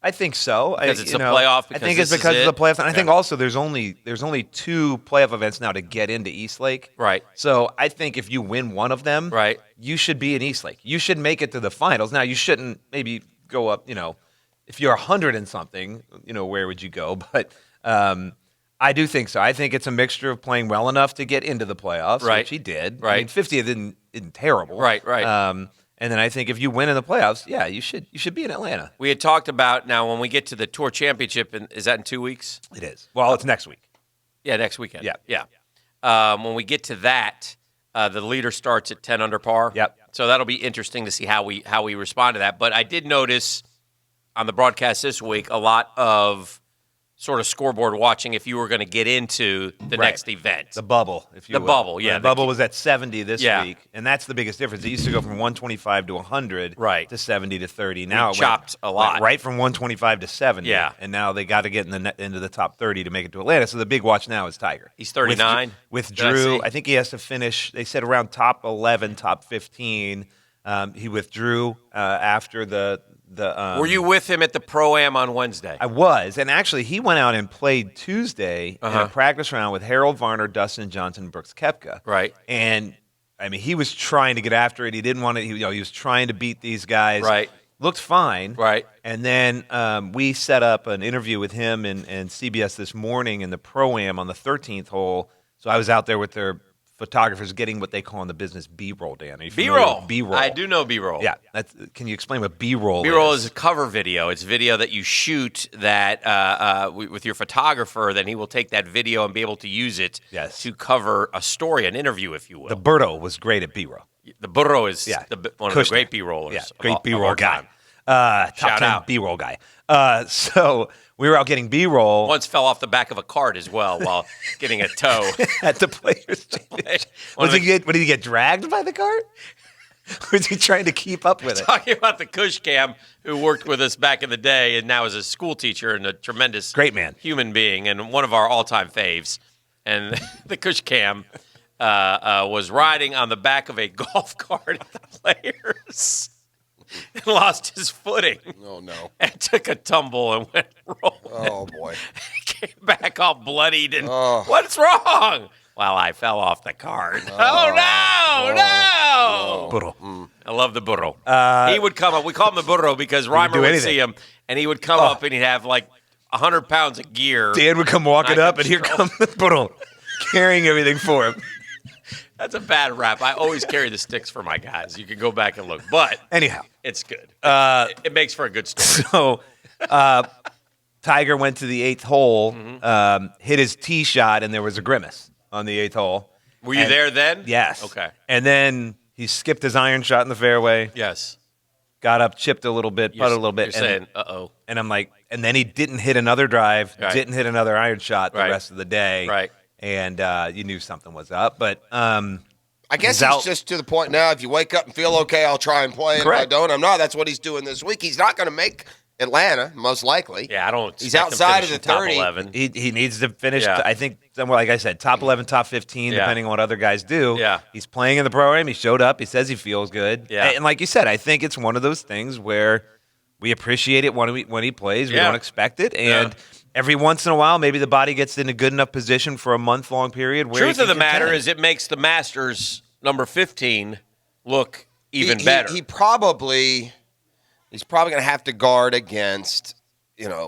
I think so. Because it's a playoff. I think it's because of the playoff. And I think also there's only 2 playoff events now to get into Eastlake. Right. So I think if you win one of them, you should be in Eastlake. You should make it to the finals. Now you shouldn't maybe go up. If you're 100 and something, where would you go? But I do think so. I think it's a mixture of playing well enough to get into the playoffs, which he did. Right. I mean, 50 isn't terrible. Right. And then I think if you win in the playoffs, you should be in Atlanta. We had talked about now when we get to the Tour Championship, is that in 2 weeks? It is. Well, it's next week. Yeah, next weekend. Yeah. When we get to that, the leader starts at 10 under par. Yep. So that'll be interesting to see how we respond to that. But I did notice on the broadcast this week a lot of sort of scoreboard watching if you were going to get into the next event. The bubble, if you will. Bubble, yeah. The bubble was at 70 this week, and that's the biggest difference. It used to go from 125 to 100 to 70 to 30. Now it chopped a lot. Went right from 125 to 70, and now they got to get into the top 30 to make it to Atlanta. So the big watch now is Tiger. He's 39. With Drew, I think he has to finish, they said around top 11, top 15. He withdrew after the were you with him at the Pro-Am on Wednesday? I was, and actually he went out and played Tuesday in a practice round with Harold Varner, Dustin Johnson, Brooks Koepka. Right. And, I mean, he was trying to get after it. He didn't want to, he was trying to beat these guys. Right. looked fine. Right. And then we set up an interview with him and CBS this morning in the Pro-Am on the 13th hole. So I was out there with their photographers getting what they call in the business B-roll, Dan. Are you familiar B-roll. with B-roll? I do know B-roll. Yeah. Can you explain what B-roll is? B-roll is a cover video. It's video that you shoot that with your photographer. Then he will take that video and be able to use it to cover a story, an interview, if you will. The Burdo was great at B-roll. The Burro is one of the great B-rollers. Yeah, great B-roll guy. Shout Top 10 out. B-roll guy. So we were out getting B-roll. Once fell off the back of a cart as well while getting a tow. At the Players Championship. Did he get dragged by the cart? Or was he trying to keep up with it? Talking about the Cush Cam, who worked with us back in the day and now is a school teacher and a tremendous great man, human being, and one of our all-time faves. And the Cush Cam was riding on the back of a golf cart at the Players and lost his footing. Oh, no. And took a tumble and went rolling. Oh, boy. Came back all bloodied and, what's wrong? Well, I fell off the cart. Oh, no. Burro. I love the burro. He would come up. We call him the burro because Reimer would see him, and he would come up and he'd have like 100 pounds of gear. Dan would come walking up, and here comes the burro, carrying everything for him. That's a bad rap. I always carry the sticks for my guys. You can go back and look. But anyhow, it's good. It makes for a good story. So Tiger went to the 8th hole, hit his tee shot, and there was a grimace on the 8th hole. Were you there then? Yes. Okay. And then he skipped his iron shot in the fairway. Yes. Got up, chipped a little bit, putted a little bit. You're saying, uh-oh. And I'm like, and then he didn't hit another drive, Right. didn't hit another iron shot the Right. rest of the day. Right. And you knew something was up. But I guess he's out. he's just to the point now, if you wake up and feel okay, I'll try and play. And if I Correct. don't, I'm not. That's what he's doing this week. He's not going to make Atlanta, most likely. Yeah, I don't. He's expect him outside of finishing the top 30. 11. He needs to finish, Yeah. I think, somewhere, like I said, top 11, top 15, Yeah. depending on what other guys do. Yeah. He's playing in the program. He showed up. He says he feels good. Yeah. And like you said, I think it's one of those things where we appreciate it when he plays. We Yeah. don't expect it. And every once in a while, maybe the body gets in a good enough position for a month-long period. Where Truth he of the can matter contend. is it makes the Masters number 15 look even better. He's probably going to have to guard against,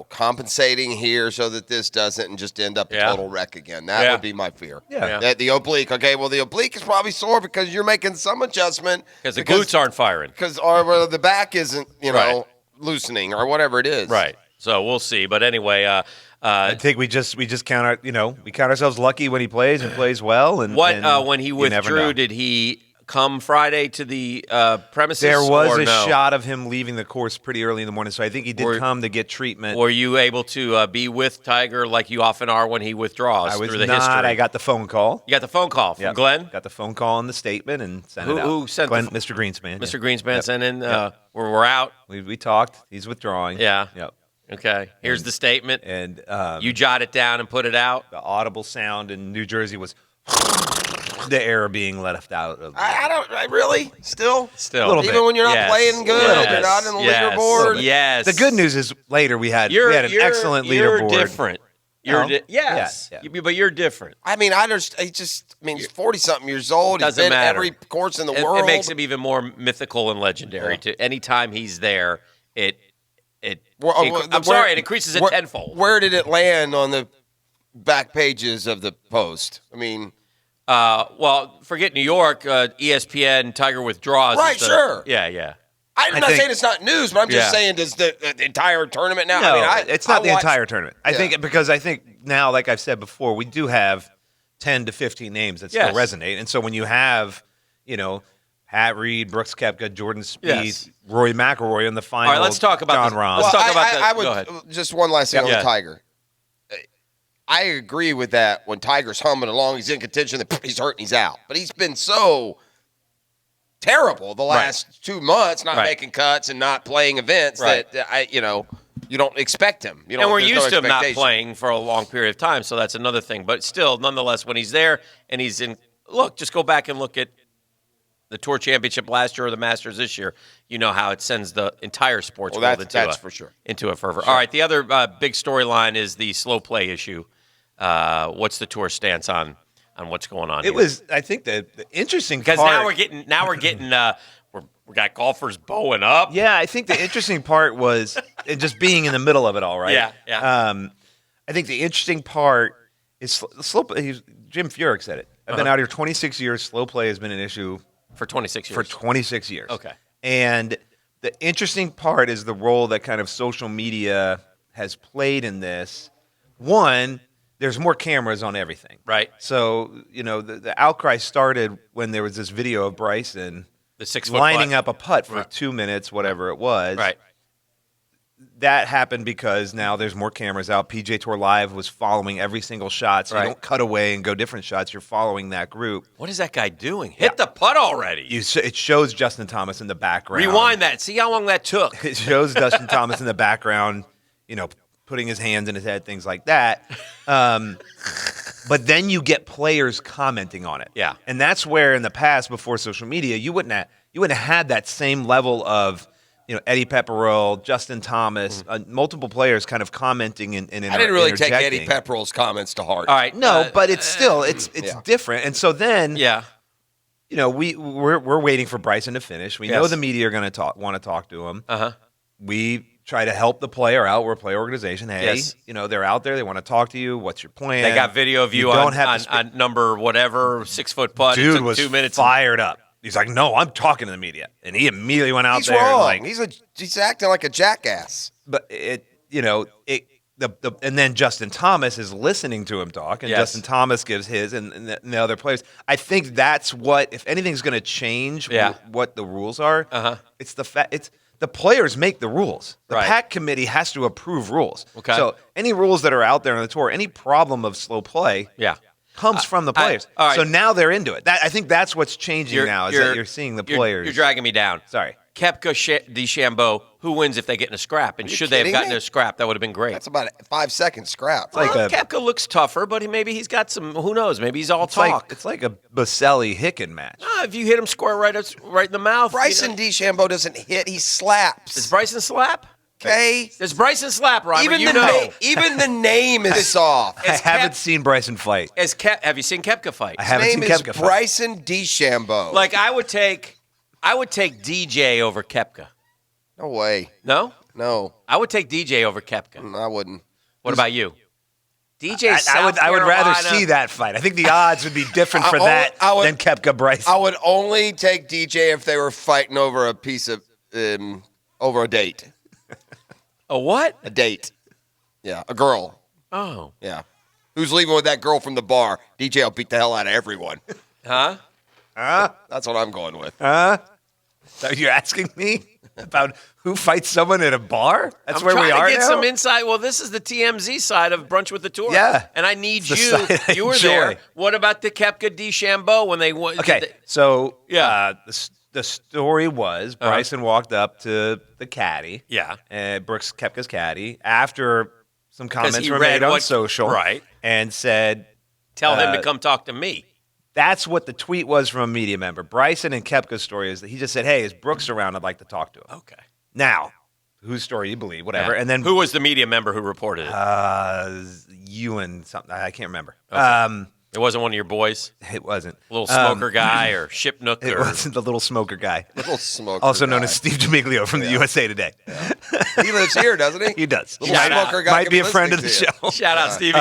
compensating here so that this doesn't just end up a total wreck again. That would be my fear. Yeah. That the oblique. Okay, well, the oblique is probably sore because you're making some adjustment. Because the glutes aren't firing. Or the back isn't, Right. loosening or whatever it is. Right. So we'll see. But anyway, I think we just count we count ourselves lucky when he plays and plays well. And when he you never know. withdrew, did he come Friday to the premises? There was or a no? shot of him leaving the course pretty early in the morning, so I think he did come to get treatment. Were you able to be with Tiger like you often are when he withdraws I was through the not. history? I got the phone call. You got the phone call from Yep. Glenn? Got the phone call and the statement and sent it out. Who sent Glenn, the Mr. Greenspan. Mr. yeah. Greenspan Yep. sent in? Yep. We're out. We talked. He's withdrawing. Yeah. Yep. Okay. Here's the statement. And you jot it down and put it out. The audible sound in New Jersey was the air being left out of. I really still A little even bit. when you're not Yes. playing good, Yes. you're not in the Yes. leaderboard. Yes. The good news is later we had an excellent You're leaderboard. different. You're No? yes. Yeah. But you're different. I mean, he's 40-something years old. He's Doesn't been matter. every course in the It world. makes him even more mythical and legendary. To anytime he's there, it increases it tenfold. Where did it land on the back pages of the Post? I mean, well, forget New York. ESPN Tiger withdraws. Right, is the- sure. Yeah. I'm not saying it's not news, but I'm just Yeah. saying does the entire tournament now. No, I mean, it's not I the watched- entire tournament. I Yeah. think now, like I've said before, we do have 10 to 15 names that Yes. still resonate. And so when you have, Pat Reed, Brooks Koepka, Jordan Spieth, Yes. Rory McIlroy in the final. All right, let's talk about John this. Rahm. Let's talk about I Go would ahead. just one last thing on Yeah. the Tiger. I agree with that. When Tiger's humming along, he's in contention. Then he's hurt and he's out. But he's been so terrible the last 2 months, not Right. making cuts and not playing events Right. that you don't expect him. You don't, And we're there's no used to him not expectation. playing for a long period of time, so that's another thing. But still, nonetheless, when he's there and he's in, just go back and look at the Tour Championship last year or the Masters this year. You know how it sends the entire sports Well, world that's for sure. into a fervor. All right, the other big storyline is the slow play issue. What's the Tour stance on what's going on? It here? was, I think, the interesting because part. now we're getting we got golfers bowing up. Yeah, I think the interesting part was it just being in the middle of it all, right? Yeah. I think the interesting part is slow play. Jim Furyk said it. I've been out here 26 years. Slow play has been an issue for 26 years. For 26 years. Okay. And the interesting part is the role that kind of social media has played in this. One, there's more cameras on everything. Right. So, the outcry started when there was this video of Bryson the 6-foot lining putt. up a putt for 2 minutes, whatever it was. Right. That happened because now there's more cameras out. PGA Tour Live was following every single shot, so you don't cut away and go different shots. You're following that group. What is that guy doing? Hit the putt already. It shows Justin Thomas in the background. Rewind that. See how long that took. It shows Justin Thomas in the background, putting his hands in his head, things like that. But then you get players commenting on it. Yeah. And that's where in the past, before social media, you wouldn't have had that same level of Eddie Pepperell, Justin Thomas, multiple players kind of commenting and I didn't really take interjecting. Eddie Pepperell's comments to heart. All right. No, but it's still it's different. And so then we're waiting for Bryson to finish. We know the media are going to want to talk to him. We try to help the player out. We're a player organization. Hey, they're out there. They want to talk to you. What's your plan? They got video of you on number whatever 6-foot putt. Dude it took was 2 minutes. fired up. He's like, no, I'm talking to the media, and he immediately went out He's there. wrong. And He's acting like a jackass. But and then Justin Thomas is listening to him talk, and Justin Thomas gives his, and the other players. I think that's what, if anything's going to change, what the rules are. It's the fact it's the players make the rules. The PAC committee has to approve rules. Okay. So any rules that are out there on the tour, any problem of slow play, comes from the players. all right. So now they're into it. I think that's what's changing now is that you're seeing the players. You're dragging me down. Sorry. Koepka, DeChambeau, who wins if they get in a scrap? And should they have gotten in a scrap? That would have been great. That's about a 5-second scrap. Koepka looks tougher, but maybe he's got some, who knows? Maybe he's all talk. It's like a Baselli-Hicken match. If you hit him square right in the mouth. Bryson DeChambeau doesn't hit, he slaps. Does Bryson slap? Okay. Does Bryson slap, Ryan? Even the name is soft. I haven't seen Bryson fight. Have you seen Koepka fight? I haven't seen Koepka fight. Bryson DeChambeau. Like I would take DJ over Koepka. No way. No? No. I would take DJ over Koepka. I wouldn't. What about you? DJ I would rather see that fight. I think the odds would be different for that than Koepka Bryson. I would only take DJ if they were fighting over a piece of over a date. A what? A date. Yeah, a girl. Oh. Yeah. Who's leaving with that girl from the bar? DJ will beat the hell out of everyone. Huh? That's what I'm going with. So you're asking me about who fights someone at a bar? That's I'm where we are trying to get now? some insight. Well, this is the TMZ side of Brunch with the Tour. Yeah. And I need It's the side I you were enjoy. there. What about the Koepka DeChambeau when they won? Okay, so the story was Bryson walked up to the caddy, Brooks Koepka's caddy, after some comments were made on social, and said, "Tell him to come talk to me." That's what the tweet was from a media member. Bryson and Koepka's story is that he just said, "Hey, is Brooks around? I'd like to talk to him." Okay. Now, whose story you believe, whatever, Yeah. and then who was the media member who reported it? Ewan something. I can't remember. Okay. It wasn't one of your boys? It wasn't. Little smoker guy or Shipnook? It or wasn't the little smoker guy. Little smoker Also known guy. as Steve D'Amiglio from the USA Today. He lives here, doesn't he? He does. Little smoker guy Might could be a friend of the listening to show. you. Shout out, Stevie.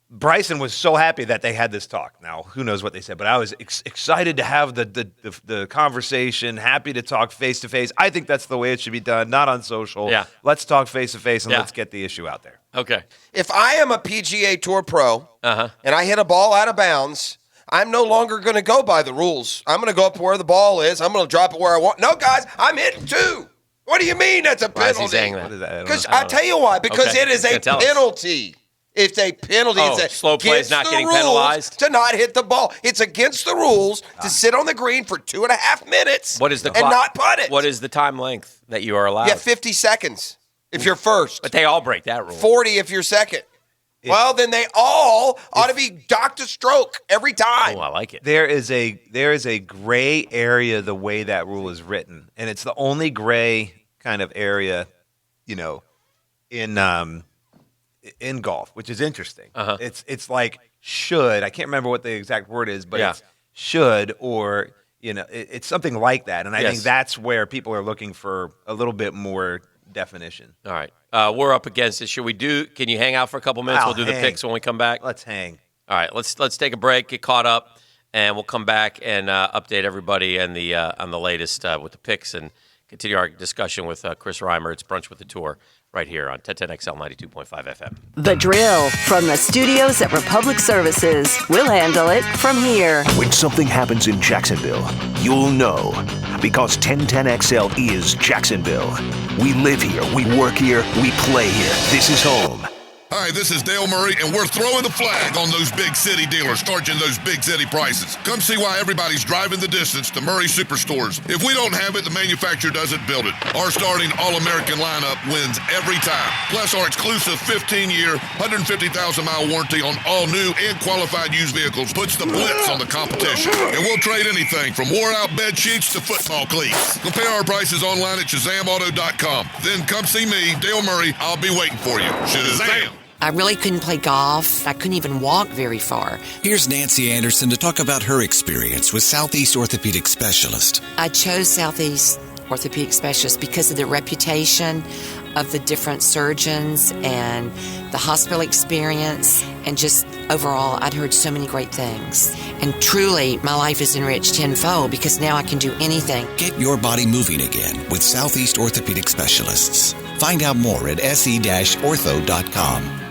Bryson was so happy that they had this talk. Now, who knows what they said, but I was excited to have the conversation, happy to talk face-to-face. I think that's the way it should be done, not on social. Yeah. Let's talk face-to-face, and Yeah. let's get the issue out there. Okay. If I am a PGA Tour pro and I hit a ball out of bounds, I'm no longer going to go by the rules. I'm going to go up to where the ball is. I'm going to drop it where I want. No, guys, I'm hitting two. What do you mean that's a Why is he penalty? saying that? What is that? I don't Because know. I tell you why. Because Okay. it is a Tell us. penalty. It's a penalty. Oh, It's slow play is against not the getting rules penalized? to not hit the ball. It's against the rules to sit on the green for 2.5 minutes. What is the and clock? not putt it? What is the time length that you are allowed? You have 50 seconds if you're first. But they all break that rule. 40 if you're second. Well, then they all ought to be Dr. Stroke every time. Oh, I like it. There is a gray area the way that rule is written, and it's the only gray kind of area, in golf, which is interesting. It's like should. I can't remember what the exact word is, but it's should, or it's something like that. And I think that's where people are looking for a little bit more definition. All right. We're up against it. Can you hang out for a couple minutes? We'll do the picks when we come back. Let's hang. All right. Let's take a break, get caught up, and we'll come back and update everybody and on the latest with the picks and continue our discussion with Chris Reimer. It's Brunch with the Tour right here on 1010XL 92.5 FM. The Drill from the studios at Republic Services. We'll handle it from here. When something happens in Jacksonville, you'll know, because 1010XL is Jacksonville. We live here, we work here, we play here. This is home. Hi, this is Dale Murray, and we're throwing the flag on those big city dealers charging those big city prices. Come see why everybody's driving the distance to Murray Superstores. If we don't have it, the manufacturer doesn't build it. Our starting All-American lineup wins every time. Plus, our exclusive 15-year, 150,000-mile warranty on all new and qualified used vehicles puts the blitz on the competition. And we'll trade anything from wore-out bed sheets to football cleats. Compare our prices online at ShazamAuto.com. Then come see me, Dale Murray. I'll be waiting for you. Shazam! I really couldn't play golf. I couldn't even walk very far. Here's Nancy Anderson to talk about her experience with Southeast Orthopedic Specialist. I chose Southeast Orthopedic Specialist because of the reputation of the different surgeons and the hospital experience, and just overall, I'd heard so many great things. And truly, my life is enriched tenfold because now I can do anything. Get your body moving again with Southeast Orthopedic Specialists. Find out more at se-ortho.com.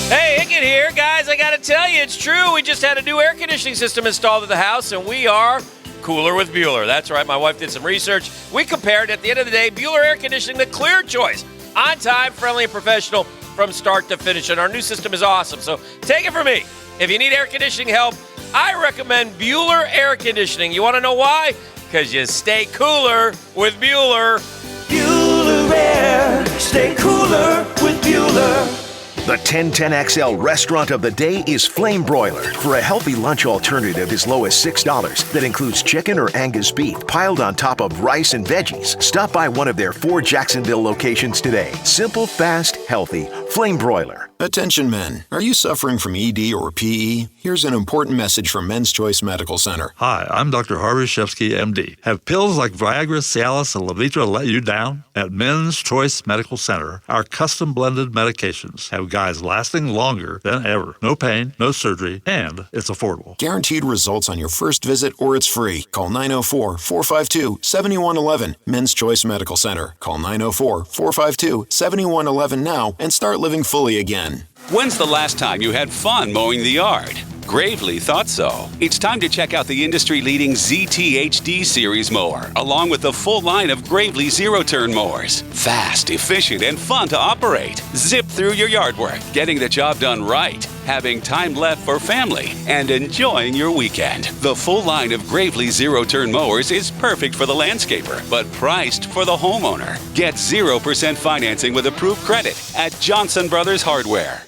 Hey, Hickett here. Guys, I got to tell you, it's true. We just had a new air conditioning system installed at the house, and we are cooler with Bueller. That's right. My wife did some research. We compared. At the end of the day, Bueller Air Conditioning, the clear choice. On time, friendly, and professional from start to finish. And our new system is awesome. So take it from me. If you need air conditioning help, I recommend Bueller Air Conditioning. You want to know why? Because you stay cooler with Bueller. Bueller Air. Stay cooler with Bueller. The 1010XL restaurant of the day is Flame Broiler. For a healthy lunch alternative as low as $6 that includes chicken or Angus beef piled on top of rice and veggies, stop by one of their 4 Jacksonville locations today. Simple, fast, healthy. Flame Broiler. Attention men, are you suffering from ED or PE? Here's an important message from Men's Choice Medical Center. Hi, I'm Dr. Harvey Shevsky, MD. Have pills like Viagra, Cialis, and Levitra let you down? At Men's Choice Medical Center, our custom blended medications have guys lasting longer than ever. No pain, no surgery, and it's affordable. Guaranteed results on your first visit, or it's free. Call 904-452-7111. Men's Choice Medical Center. Call 904-452-7111 now and start living fully again. When's the last time you had fun mowing the yard? Gravely thought so. It's time to check out the industry-leading ZT-HD series mower, along with the full line of Gravely zero-turn mowers. Fast, efficient, and fun to operate. Zip through your yard work, getting the job done right, having time left for family, and enjoying your weekend. The full line of Gravely zero-turn mowers is perfect for the landscaper, but priced for the homeowner. Get 0% financing with approved credit at Johnson Brothers Hardware.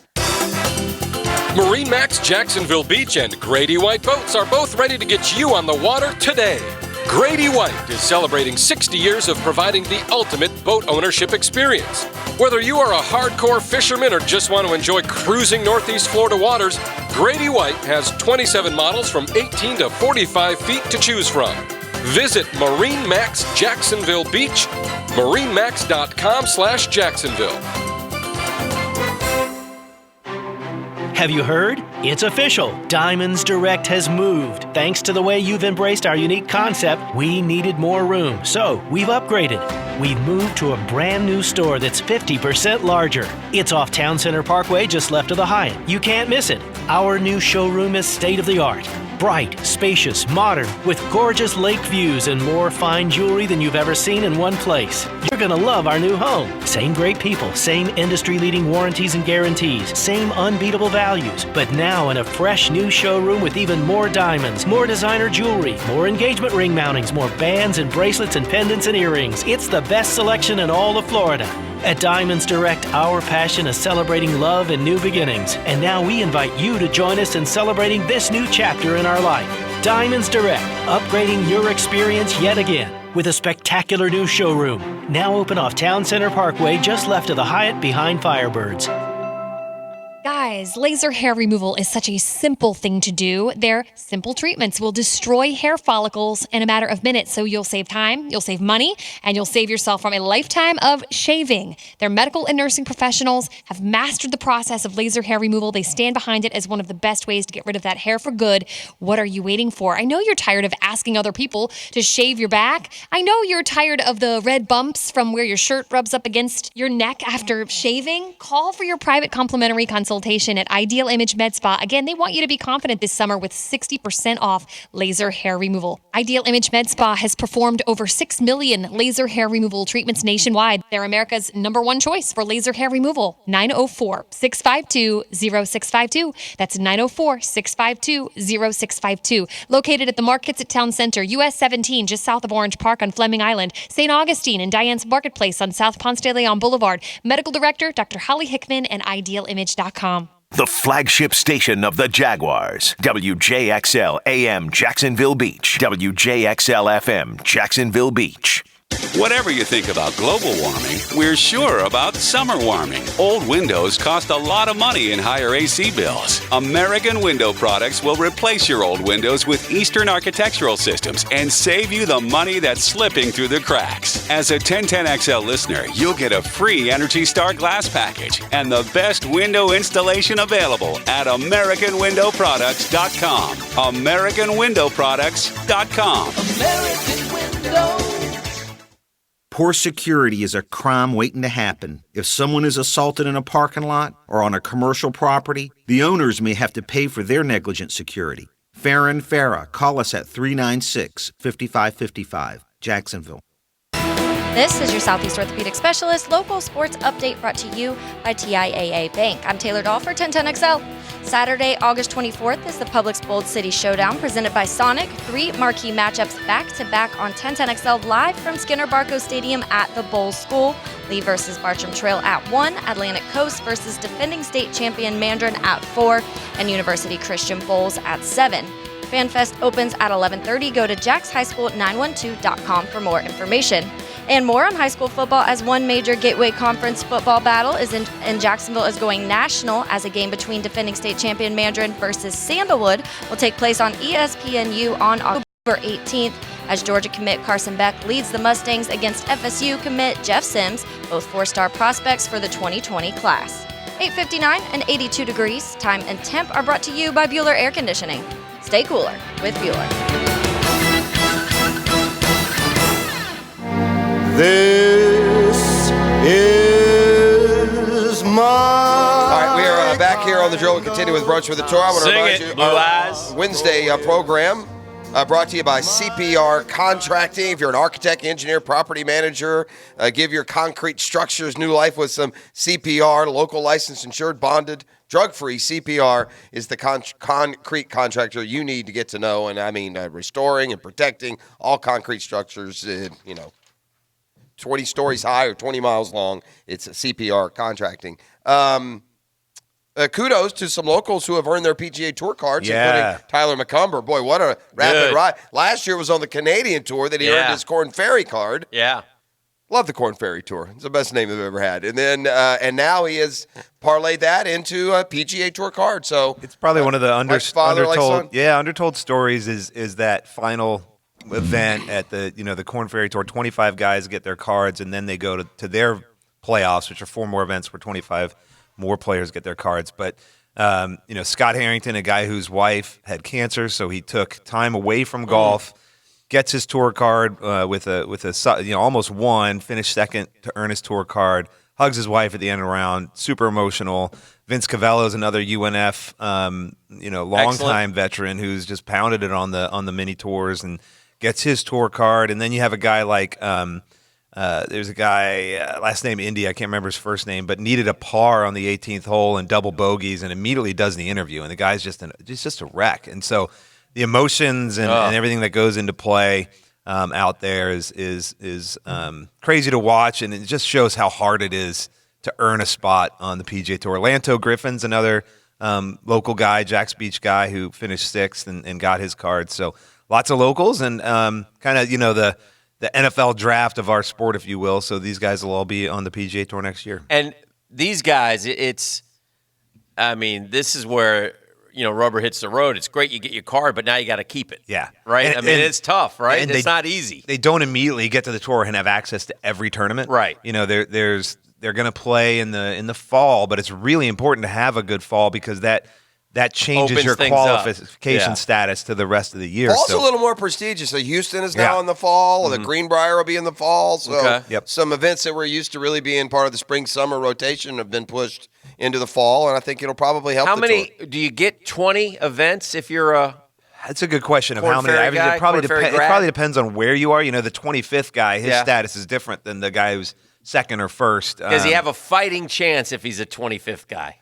Marine Max Jacksonville Beach and Grady White Boats are both ready to get you on the water today. Grady White is celebrating 60 years of providing the ultimate boat ownership experience. Whether you are a hardcore fisherman or just want to enjoy cruising Northeast Florida waters, Grady White has 27 models from 18 to 45 feet to choose from. Visit Marine Max Jacksonville Beach, marinemax.com/Jacksonville. Have you heard? It's official. Diamonds Direct has moved. Thanks to the way you've embraced our unique concept, we needed more room, so we've upgraded. We've moved to a brand new store that's 50% larger. It's off Town Center Parkway, just left of the Hyatt. You can't miss it. Our new showroom is state-of-the-art. Bright, spacious, modern, with gorgeous lake views and more fine jewelry than you've ever seen in one place. You're gonna love our new home. Same great people, same industry-leading warranties and guarantees, same unbeatable values, but now in a fresh new showroom with even more diamonds, more designer jewelry, more engagement ring mountings, more bands and bracelets and pendants and earrings. It's the best selection in all of Florida. At Diamonds Direct, our passion is celebrating love and new beginnings. And now we invite you to join us in celebrating this new chapter in our life. Diamonds Direct, upgrading your experience yet again with a spectacular new showroom. Now open off Town Center Parkway, just left of the Hyatt behind Firebirds. Guys, laser hair removal is such a simple thing to do. Their simple treatments will destroy hair follicles in a matter of minutes, so you'll save time, you'll save money, and you'll save yourself from a lifetime of shaving. Their medical and nursing professionals have mastered the process of laser hair removal. They stand behind it as one of the best ways to get rid of that hair for good. What are you waiting for? I know you're tired of asking other people to shave your back. I know you're tired of the red bumps from where your shirt rubs up against your neck after shaving. Call for your private complimentary consultation at Ideal Image Med Spa. Again, they want you to be confident this summer with 60% off laser hair removal. Ideal Image Med Spa has performed over 6 million laser hair removal treatments nationwide. They're America's #1 choice for laser hair removal. 904-652-0652. That's 904-652-0652. Located at the Markets at Town Center, US 17, just south of Orange Park on Fleming Island. St. Augustine and Diane's Marketplace on South Ponce de Leon Boulevard. Medical Director, Dr. Holly Hickman, and IdealImage.com. The flagship station of the Jaguars. WJXL AM Jacksonville Beach. WJXL FM Jacksonville Beach. Whatever you think about global warming, we're sure about summer warming. Old windows cost a lot of money in higher AC bills. American Window Products will replace your old windows with Eastern Architectural Systems and save you the money that's slipping through the cracks. As a 1010XL listener, you'll get a free Energy Star glass package and the best window installation available at AmericanWindowProducts.com. AmericanWindowProducts.com. American Window. Poor security is a crime waiting to happen. If someone is assaulted in a parking lot or on a commercial property, the owners may have to pay for their negligent security. Farah & Farah, call us at 396-5555, Jacksonville. This is your Southeast Orthopedic Specialist local sports update brought to you by TIAA Bank. I'm Taylor Dahl for 1010XL. Saturday, August 24th is the Publix Bold City Showdown presented by Sonic. 3 marquee matchups back-to-back on 1010XL live from Skinner Barco Stadium at the Bowles School. Lee versus Bartram Trail at 1, Atlantic Coast versus defending state champion Mandarin at 4, and University Christian Bowles at 7. FanFest opens at 11:30. Go to jackshighschool912.com for more information. And more on high school football as one major Gateway Conference football battle is in Jacksonville is going national as a game between defending state champion Mandarin versus Sandalwood will take place on ESPNU on October 18th as Georgia commit Carson Beck leads the Mustangs against FSU commit Jeff Sims, both 4-star prospects for the 2020 class. 8:59 and 82 degrees. Time and temp are brought to you by Bueller Air Conditioning. Stay cooler with Bueller. This is my. All right, we are back here on the drill. We continue with Brunch with the Tour. I want to remind you Blue Eyes. Wednesday program brought to you by CPR Contracting. If you're an architect, engineer, property manager, give your concrete structures new life with some CPR. Local licensed, insured, bonded, drug-free. CPR is the concrete contractor you need to get to know. And I mean, restoring and protecting all concrete structures, 20 stories high or 20 miles long. It's CPR Contracting. Kudos to some locals who have earned their PGA Tour cards, including Tyler McCumber. Boy, what a rapid ride. Last year was on the Canadian Tour that he earned his Corn Ferry card. Yeah. Love the Corn Ferry Tour. It's the best name they've ever had. And then, and now he has parlayed that into a PGA Tour card. So it's probably one of the undertold stories is that final event at the Corn Ferry Tour. 25 guys get their cards, and then they go to their playoffs, which are 4 more events where 25 more players get their cards. But Scott Harrington, a guy whose wife had cancer, so he took time away from golf, gets his tour card with a almost won, finished second to earn his tour card, hugs his wife at the end of the round, super emotional. Vince Cavello is another UNF longtime veteran who's just pounded it on the mini tours and gets his tour card. And then you have a guy like there's a guy, last name Indy, I can't remember his first name, but needed a par on the 18th hole and double bogeys and immediately does the interview. And the guy's just a wreck. And so the emotions and everything that goes into play out there is crazy to watch. And it just shows how hard it is to earn a spot on the PGA Tour. Lanto Griffin's another local guy, Jack's Beach guy, who finished 6th and got his card. So lots of locals and kind of, the NFL draft of our sport, if you will. So these guys will all be on the PGA Tour next year. And these guys, it's I mean, this is where rubber hits the road. It's great you get your card, but now you got to keep it. Yeah. Right? It's tough, right? And it's not easy. They don't immediately get to the tour and have access to every tournament. Right. They're going to play in the fall, but it's really important to have a good fall because that changes Opens your things qualification up. status to the rest of the year. Fall's a little more prestigious. So Houston is now in the fall. The Greenbrier will be in the fall. So some events that were used to really being part of the spring-summer rotation have been pushed into the fall, and I think it'll probably help. How many do you get? 20 events if you're a. That's a good question of Korn how many. Ferry I mean, guy, it probably Korn Ferry it grad? probably depends on where you are. The 25th guy, his Yeah. status is different than the guy who's second or first. Does he have a fighting chance if he's a 25th guy?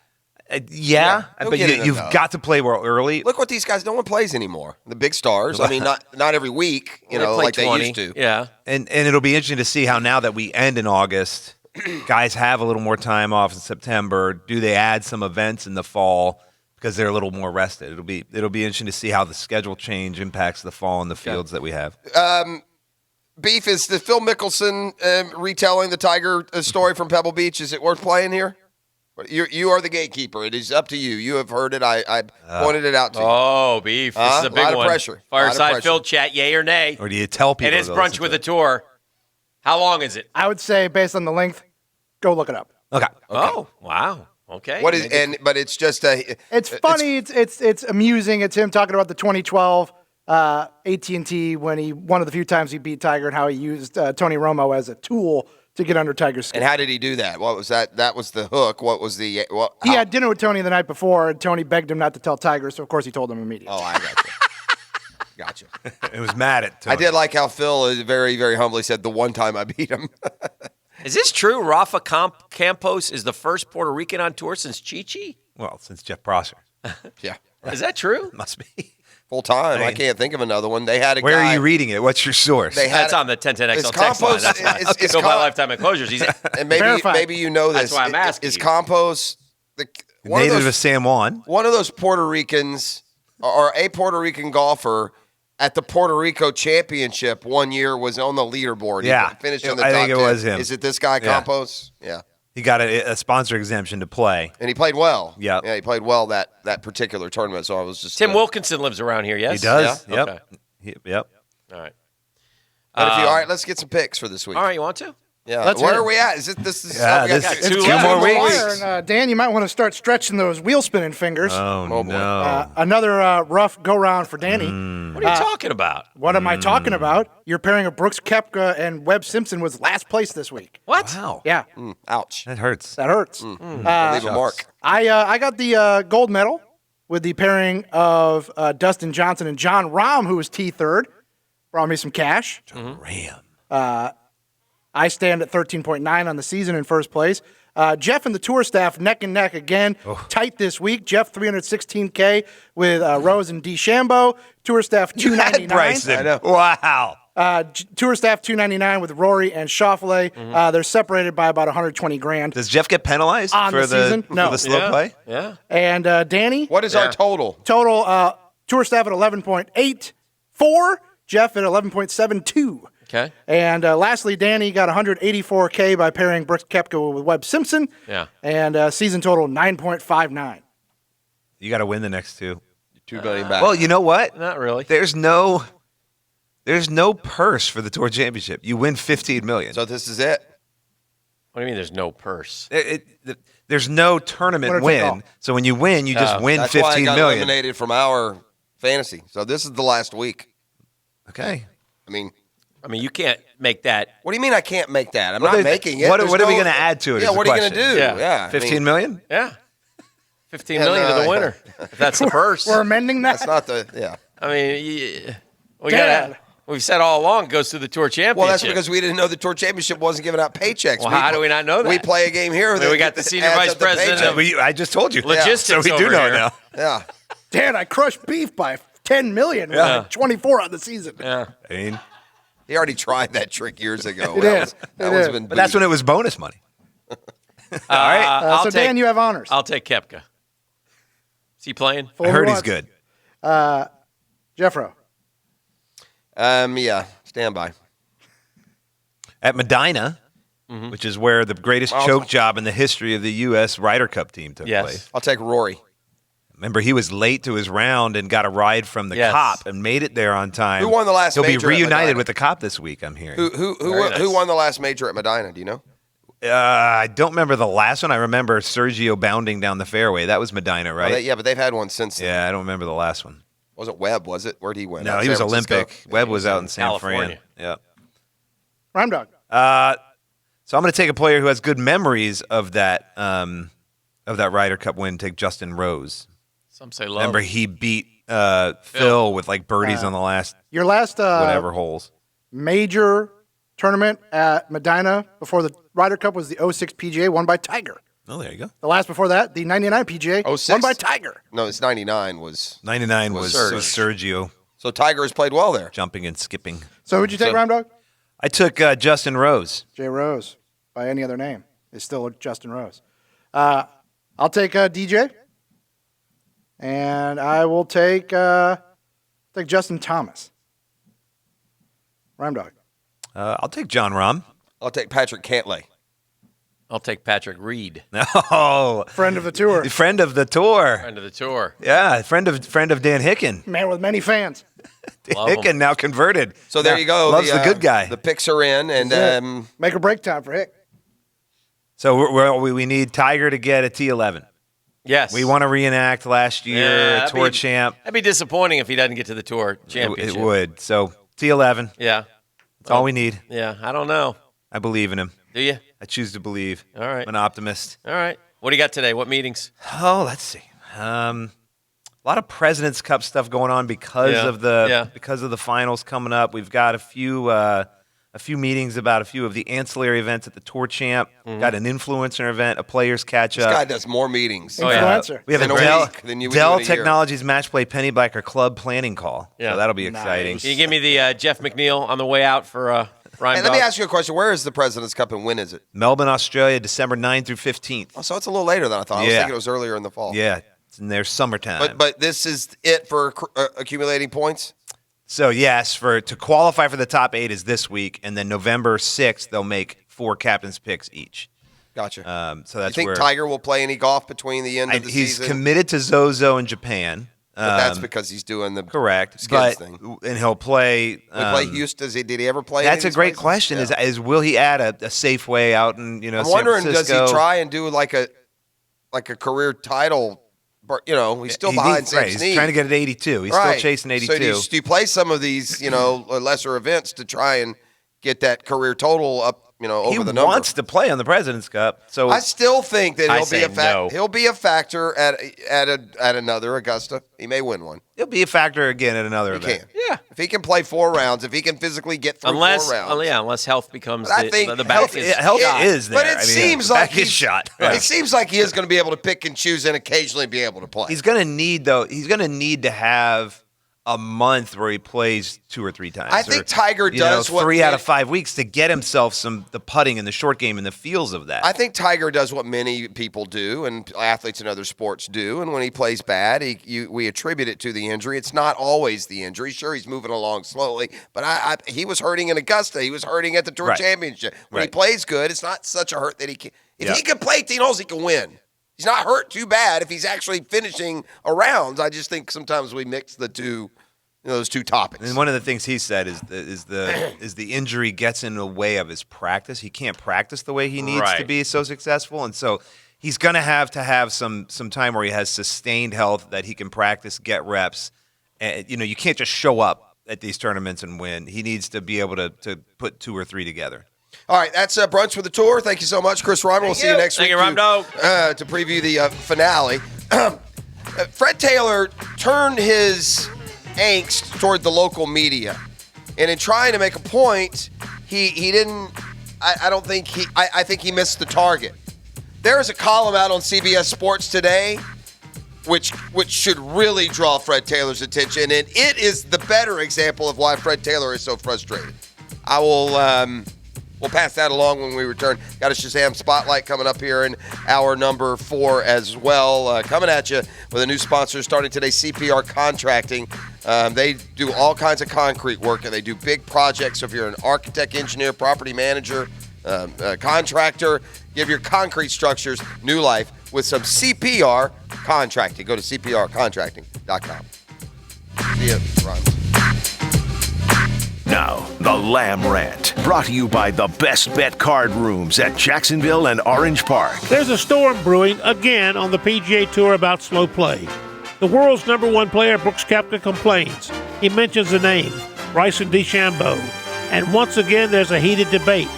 Yeah, he'll but get it you've enough. got to play well early. Look what these guys. No one plays anymore. The big stars. I mean, not every week. They play like 20. they used to. Yeah. And it'll be interesting to see how now that we end in August, guys have a little more time off in September. Do they add some events in the fall because they're a little more rested? It'll be interesting to see how the schedule change impacts the fall and the fields that we have. Beef, is the Phil Mickelson retelling the Tiger story from Pebble Beach? Is it worth playing here? You are the gatekeeper. It is up to you. You have heard it. I pointed it out to you. Oh, Beef. This is a big lot one. Of pressure. Fireside Phil chat, yay or nay? Or do you tell people? It is brunch with a tour. How long is it? I would say, based on the length, go look it up. Okay. Oh, wow. Okay. What is but it's just a. It's funny. It's amusing. It's him talking about the 2012 AT&T when he one of the few times he beat Tiger and how he used Tony Romo as a tool to get under Tiger's skin. And how did he do that? What was that? That was the hook. What was the? He had dinner with Tony the night before, and Tony begged him not to tell Tiger, so of course he told him immediately. Oh, I got you. Gotcha. It was mad at Tony. I did like how Phil very, very humbly said, the one time I beat him. Is this true? Rafa Campos is the first Puerto Rican on tour since Chi-Chi? Well, since Jeff Prosser. Yeah. Is that true? Must be. Full time. I mean, can't think of another one. They had a Where guy. are you reading it? What's your source? That's on the 1010XL Is text line. Campos- That's why. is Go by Com- lifetime enclosures. He's And maybe you know this. That's why I'm asking Is you. Campos Native of San Juan. one of those Puerto Ricans or a Puerto Rican golfer at the Puerto Rico Championship one year was on the leaderboard. Yeah. He finished in the I top think it 10. was him. Is it this guy, Yeah. Campos? Yeah. He got a sponsor exemption to play. And he played well. Yep. Yeah, he played well that particular tournament. So I was just Tim Wilkinson lives around here, yes? He does. Yeah? Yep. Okay. Yep. All right. But if you, all right, let's get some picks for this week. All right, you want to? Yeah. Let's Where hear are it. we at? Is it this is Yeah, we got this- two it's left. two more Two weeks. And, Dan, you might want to start stretching those wheel spinning fingers. Oh, boy. no. Another rough go round for Danny. What are you talking about? What am I talking about? Your pairing of Brooks Koepka and Webb Simpson was last place this week. What? Wow. Yeah, Ouch. That hurts. that hurts. Leave a mark. I got the gold medal with the pairing of Dustin Johnson and John Rahm, who was T3rd. Brought me some cash. Ram. I stand at 13.9 on the season in first place. Jeff and the tour staff neck and neck again, tight this week. Jeff 316K with Rose and DeChambeau. Tour staff 299. Bryson. I know. Wow. Tour staff 299 with Rory and Schauffele. They're separated by about 120 grand. Does Jeff get penalized On for the season? No. for the slow play? Yeah. And Danny, What is our total? total tour staff at 11.84. Jeff at 11.72. Okay. And lastly, Danny got 184K by pairing Brooks Koepka with Webb Simpson. Yeah. And season total 9.59. You got to win the next two. $2 billion back. Well, you know what? Not really. There's no purse for the Tour Championship. You win $15 million. So this is it. What do you mean there's no purse? There's no tournament Winner take all. win. So when you win, you just win That's why I $15 got million. eliminated from our fantasy. So this is the last week. Okay. I mean, you can't make that. what do you mean I can't make that? I'm What not are- making it. what There's are we no- going to add to it? Yeah, is the what are you going to question. do? Yeah. Yeah. I mean, 15 million? Yeah. 15 million to the winner. If that's the purse. We're amending that. That's not the, yeah. I mean, Dad. we've said all along it goes through the Tour Championship. Well, that's because we didn't know the Tour Championship wasn't giving out paychecks. Well, how do we not know that? We play a game here. I mean, we got the senior vice president of I just told you. logistics So we do over know here. now. Yeah. Dan, I crushed Beef by 10 million. With Yeah. like 24 on the season. Yeah. I mean, He already tried that trick years ago. It That is. that It one's is. been but that's beat. when it was bonus money. All right. So, Dan, you have honors. I'll take Koepka. Is he playing? Full I heard he's watch. good. Jeffro. Yeah. Stand by. At Medina, which is where the greatest choke job in the history of the U.S. Ryder Cup team took place. I'll take Rory. Remember, he was late to his round and got a ride from the cop and made it there on time. Who won the last He'll major be at reunited Medina? with the cop this week, I'm hearing. Who won the last major at Medina? Do you know? I don't remember the last one. I remember Sergio bounding down the fairway. That was Medina, right? But they've had one since then. Yeah, I don't remember the last one. Wasn't Webb, was it? Where'd he win? No, Out he was San Francisco? Olympic. Webb was out in San California. Fran. Yeah. Rhyme Dog. So I'm going to take a player who has good memories of that Ryder Cup win. Take Justin Rose. Some say love. Remember, he beat Phil with like birdies on the last Your last whatever holes. major tournament at Medina before the Ryder Cup was the 06 PGA, won by Tiger. Oh, there you go. The last before that, the 99 PGA, won by Tiger. No, it's 99 was 99 was Sergio. So Tiger has played well there. Jumping and skipping. So who'd you take, Rhyme Dog? I took Justin Rose. Jay Rose, by any other name, is still Justin Rose. I'll take DJ. And I will take Justin Thomas. Rhyme Dog. I'll take John Rahm. I'll take Patrick Cantlay. I'll take Patrick Reed. No. Friend of the tour. Friend of the tour. Friend of the tour. Yeah, friend of Dan Hicken. Man with many fans. Dan Hicken now converted. So there you go. Loves the good guy. The picks are in, and make or break time for Hick. So we need Tiger to get a T11. Yes. We want to reenact last year, tour champ. That'd be disappointing if he doesn't get to the tour championship. It would. So T11. Yeah. That's all we need. Yeah, I don't know. I believe in him. Do you? I choose to believe. All right. I'm an optimist. All right. What do you got today? What meetings? Oh, let's see. A lot of President's Cup stuff going on because of the finals coming up. We've got a few meetings about a few of the ancillary events at the Tour Champ. Got an influencer event, a players catch up. This guy does more meetings. Influencer. We have in a a week than you would do Dell in a year. Technologies Match Play Penny Blacker Club planning call. Yeah. So that'll be exciting. Can you give me the Jeff McNeil on the way out for Ryan? Hey, let me ask you a question. Where is the President's Cup and when is it? Melbourne, Australia, December 9th through 15th. Oh, so it's a little later than I thought. I was thinking it was earlier in the fall. Yeah, it's in their summertime. But this is it for accumulating points? So, yes, to qualify for the top 8 is this week, and then November 6th, they'll make 4 captain's picks each. Gotcha. So that's you think where Tiger will play any golf between the end of the he's season? committed to Zozo in Japan. But that's because he's doing the correct skins thing. And he'll play. Will he play Houston? Did he ever play? That's any a of great these question. places? Is will he add a safe way out in I'm San wondering, does Francisco? he try and do like a career title? He's still behind Sam He's Snead. trying to get at 82. He's still chasing 82. So do you play some of these, lesser events to try and get that career total up, over he the number? wants to play on the President's Cup. So I still think that no. he'll be a factor at another Augusta. He may win one. He'll be a factor again at another He event. can. Yeah. If he can play 4 rounds, if he can physically get through 4 rounds. Unless health becomes But I think the back health is there. But it seems like he's shot. It seems like he is going to be able to pick and choose and occasionally be able to play. He's going to need to have a month where he plays 2 or 3 times. I think Tiger does what 3 out of 5 weeks to get himself the putting in the short game and the feels of that. I think Tiger does what many people do and athletes in other sports do. And when he plays bad, we attribute it to the injury. It's not always the injury. Sure, he's moving along slowly, but he was hurting in Augusta. He was hurting at the Tour Championship. When he plays good, it's not such a hurt that he can. If he can play 18 holes, he can win. He's not hurt too bad if he's actually finishing a round. I just think sometimes we mix the two, those two topics. And one of the things he said is the injury gets in the way of his practice. He can't practice the way he needs to be so successful, and so he's going to have some time where he has sustained health that he can practice, get reps. And you can't just show up at these tournaments and win. He needs to be able to put 2 or 3 together. All right, that's Brunch for the Tour. Thank you so much, Chris Reimer. We'll see you next week Thank you, Rhyme to preview the finale. Fred Taylor turned his angst toward the local media, and in trying to make a point, he didn't. I think he missed the target. There is a column out on CBS Sports today, which should really draw Fred Taylor's attention, and it is the better example of why Fred Taylor is so frustrated. I will. We'll pass that along when we return. Got a Shazam Spotlight coming up here in hour number 4 as well. Coming at you with a new sponsor starting today, CPR Contracting. They do all kinds of concrete work, and they do big projects. So if you're an architect, engineer, property manager, contractor. Give your concrete structures new life with some CPR Contracting. Go to cprcontracting.com. See ya, Ron. Now, the Lamb Rant, brought to you by the Best Bet Card Rooms at Jacksonville and Orange Park. There's a storm brewing again on the PGA Tour about slow play. The world's number one player, Brooks Koepka, complains. He mentions the name, Bryson DeChambeau. And once again, there's a heated debate.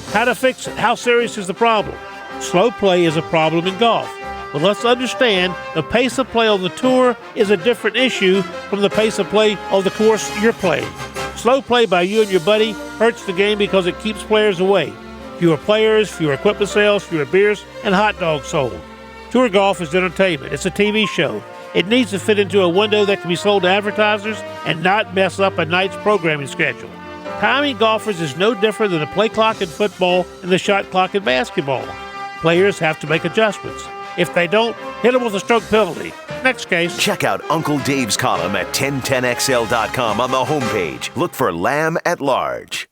How to fix it? How serious is the problem? Slow play is a problem in golf. But let's understand, the pace of play on the tour is a different issue from the pace of play on the course you're playing. Slow play by you and your buddy hurts the game because it keeps players away. Fewer players, fewer equipment sales, fewer beers, and hot dogs sold. Tour golf is entertainment. It's a TV show. It needs to fit into a window that can be sold to advertisers and not mess up a night's programming schedule. Timing golfers is no different than the play clock in football and the shot clock in basketball. Players have to make adjustments. If they don't, hit them with a stroke penalty. Next case. Check out Uncle Dave's column at 1010XL.com on the homepage. Look for Lamb at Large.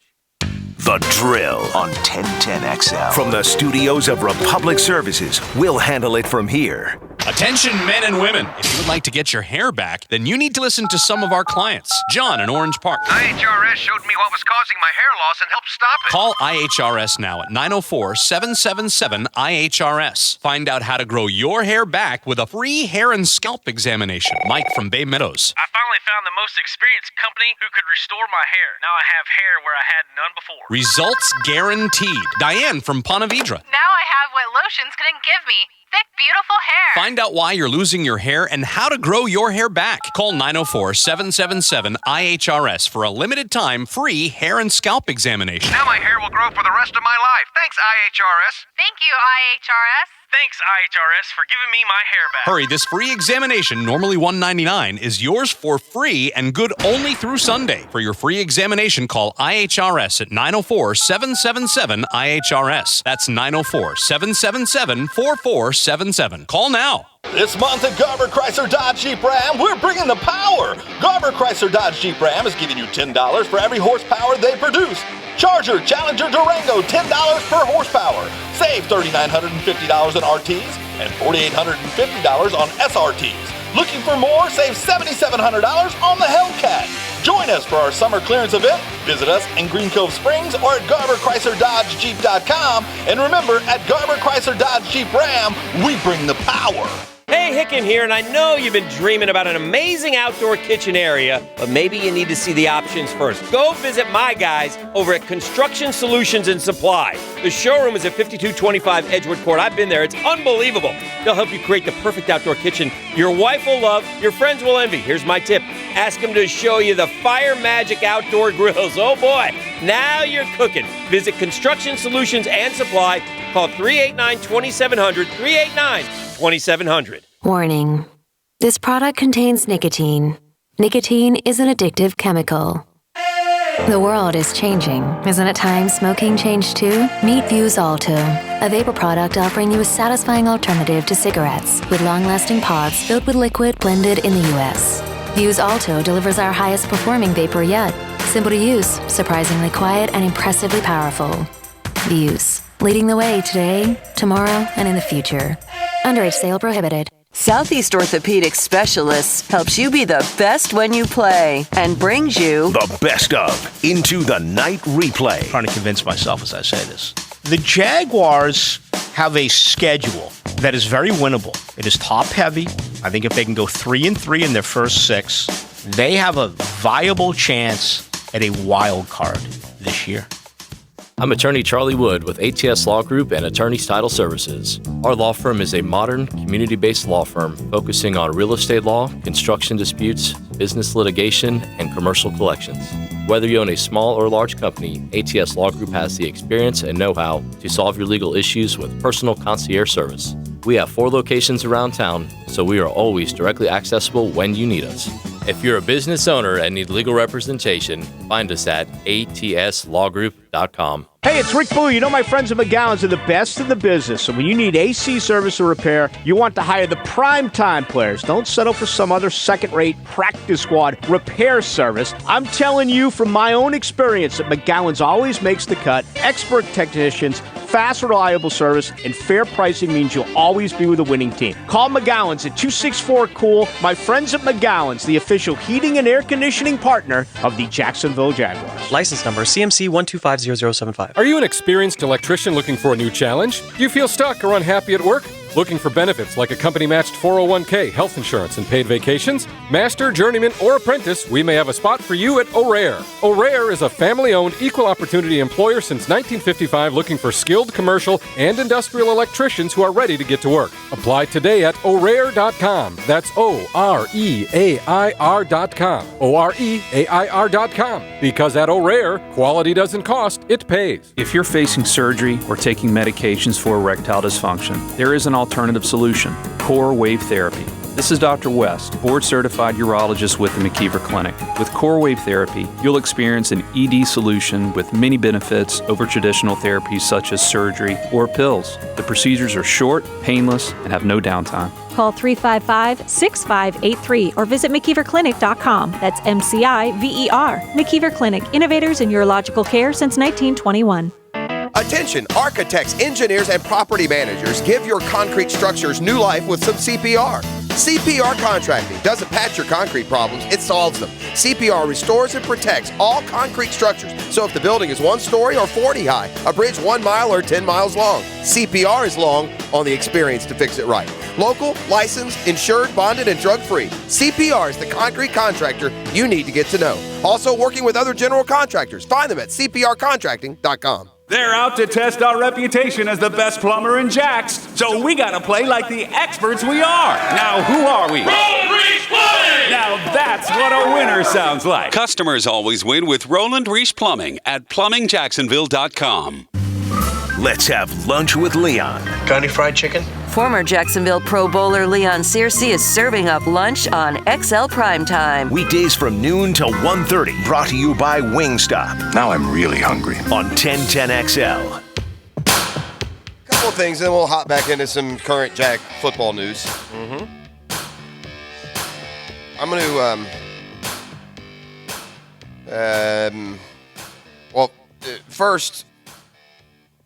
The Drill on 1010XL. From the studios of Republic Services, we'll handle it from here. Attention men and women. If you would like to get your hair back, then you need to listen to some of our clients. John in Orange Park. IHRS showed me what was causing my hair loss and helped stop it. Call IHRS now at 904-777-IHRS. Find out how to grow your hair back with a free hair and scalp examination. Mike from Bay Meadows. I finally found the most experienced company who could restore my hair. Now I have hair where I had none before. Results guaranteed. Diane from Ponte Vedra. Now I have what lotions couldn't give me. Thick, beautiful hair. Find out why you're losing your hair and how to grow your hair back. Call 904-777-IHRS for a limited time free hair and scalp examination. Now my hair will grow for the rest of my life. Thanks, IHRS. Thank you, IHRS. Thanks, IHRS, for giving me my hair back. Hurry, this free examination, normally $199, is yours for free and good only through Sunday. For your free examination, call IHRS at 904-777-IHRS. That's 904-777-4477. Call now. This month at Garber Chrysler Dodge Jeep Ram, we're bringing the power. Garber Chrysler Dodge Jeep Ram is giving you $10 for every horsepower they produce. Charger, Challenger, Durango, $10 per horsepower. Save $3,950 on RTs and $4,850 on SRTs. Looking for more? Save $7,700 on the Hellcat. Join us for our summer clearance event. Visit us in Green Cove Springs or at GarberChryslerDodgeJeep.com. And remember, at Garber Chrysler Dodge Jeep Ram, we bring the power. Hey, Hicken here, and I know you've been dreaming about an amazing outdoor kitchen area, but maybe you need to see the options first. Go visit my guys over at Construction Solutions and Supply. The showroom is at 5225 Edgewood Court. I've been there. It's unbelievable. They'll help you create the perfect outdoor kitchen your wife will love, your friends will envy. Here's my tip. Ask them to show you the Fire Magic outdoor grills. Oh, boy. Now you're cooking. Visit Construction Solutions and Supply. Call 389-2700, 389-2700. Warning. This product contains nicotine. Nicotine is an addictive chemical. The world is changing. Isn't it time smoking changed too? Meet Vuse Alto, a vapor product offering you a satisfying alternative to cigarettes with long-lasting pods filled with liquid blended in the U.S. Vuse Alto delivers our highest performing vapor yet. Simple to use, surprisingly quiet, and impressively powerful. Vuse, leading the way today, tomorrow, and in the future. Underage sale prohibited. Southeast Orthopedic Specialists helps you be the best when you play and brings you the best of Into the Night Replay. I'm trying to convince myself as I say this. The Jaguars have a schedule that is very winnable. It is top heavy. I think if they can go 3-3 in their first 6, they have a viable chance at a wild card this year. I'm attorney Charlie Wood with ATS Law Group and Attorneys Title Services. Our law firm is a modern, community-based law firm focusing on real estate law, construction disputes, business litigation, and commercial collections. Whether you own a small or large company, ATS Law Group has the experience and know-how to solve your legal issues with personal concierge service. We have 4 locations around town, so we are always directly accessible when you need us. If you're a business owner and need legal representation, find us at atslawgroup.com. Hey, it's Rick Boo. You know my friends at McGowan's are the best in the business. So when you need AC service or repair, you want to hire the prime-time players. Don't settle for some other second-rate practice squad repair service. I'm telling you from my own experience that McGowan's always makes the cut. Expert technicians, fast, reliable service, and fair pricing means you'll always be with a winning team. Call McGowan's at 264-COOL. My friends at McGowan's, the official heating and air conditioning partner of the Jacksonville Jaguars. License number CMC 1250075. Are you an experienced electrician looking for a new challenge? Do you feel stuck or unhappy at work? Looking for benefits like a company-matched 401k, health insurance, and paid vacations? Master, journeyman, or apprentice, we may have a spot for you at O'Rare. O'Rare is a family-owned, equal-opportunity employer since 1955 looking for skilled commercial and industrial electricians who are ready to get to work. Apply today at O'Rare.com. That's O-R-E-A-I-R.com. O-R-E-A-I-R.com. Because at O'Rare, quality doesn't cost, it pays. If you're facing surgery or taking medications for erectile dysfunction, there is an alternative solution: Core Wave Therapy. This is Dr. West, board-certified urologist with the McKeever Clinic. With Core Wave Therapy, you'll experience an ED solution with many benefits over traditional therapies such as surgery or pills. The procedures are short, painless, and have no downtime. Call 355-6583 or visit McKeeverClinic.com. That's MCIVER. McKeever Clinic, innovators in urological care since 1921. Attention, architects, engineers, and property managers, give your concrete structures new life with some CPR. CPR Contracting doesn't patch your concrete problems, it solves them. CPR restores and protects all concrete structures. So if the building is 1 story or 40 high, a bridge 1 mile or 10 miles long, CPR is long on the experience to fix it right. Local, licensed, insured, bonded, and drug-free. CPR is the concrete contractor you need to get to know. Also working with other general contractors. Find them at cprcontracting.com. They're out to test our reputation as the best plumber in Jacks, so we gotta play like the experts we are. Now, who are we? Roland Reese Plumbing! Now that's what a winner sounds like. Customers always win with Roland Reese Plumbing at PlumbingJacksonville.com. Let's have lunch with Leon. Got any fried chicken? Former Jacksonville Pro Bowler Leon Searcy is serving up lunch on XL Primetime. Weekdays from noon till 1:30. Brought to you by Wingstop. Now I'm really hungry. On 1010XL. Couple of things, then we'll hop back into some current Jag football news. I'm going to, first,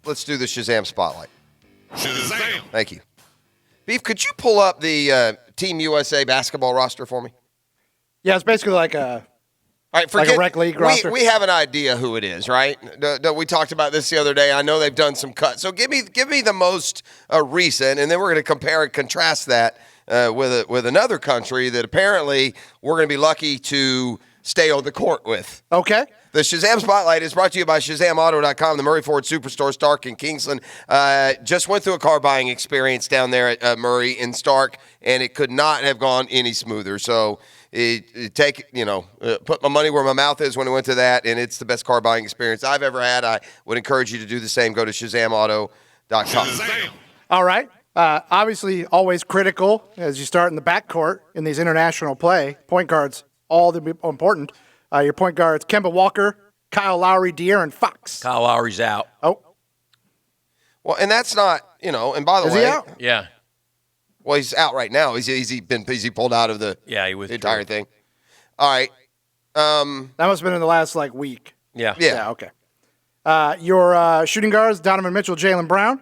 let's do the Shazam Spotlight. Shazam! Thank you. Beef, could you pull up the Team USA basketball roster for me? Yeah, it's basically like a, all right, like a rec league roster. We have an idea who it is, right? We talked about this the other day. I know they've done some cuts. So give me the most recent, and then we're going to compare and contrast that with another country that apparently we're going to be lucky to stay on the court with. Okay. The Shazam Spotlight is brought to you by ShazamAuto.com, the Murray Ford Superstore, Stark and Kingsland. Just went through a car buying experience down there at Murray and Stark, and it could not have gone any smoother. So put my money where my mouth is when I went to that, and it's the best car buying experience I've ever had. I would encourage you to do the same. Go to ShazamAuto.com. Shazam! All right. Obviously, always critical as you start in the backcourt in these international play. Point guards, all the important. Your point guards, Kemba Walker, Kyle Lowry, De'Aaron Fox. Kyle Lowry's out. Oh. Well, and that's not, and by the way. Is he out? Yeah. Well, he's out right now. Is he pulled out of the entire thing? All right. That must have been in the last, week. Yeah. Yeah, okay. Your shooting guards, Donovan Mitchell, Jaylen Brown.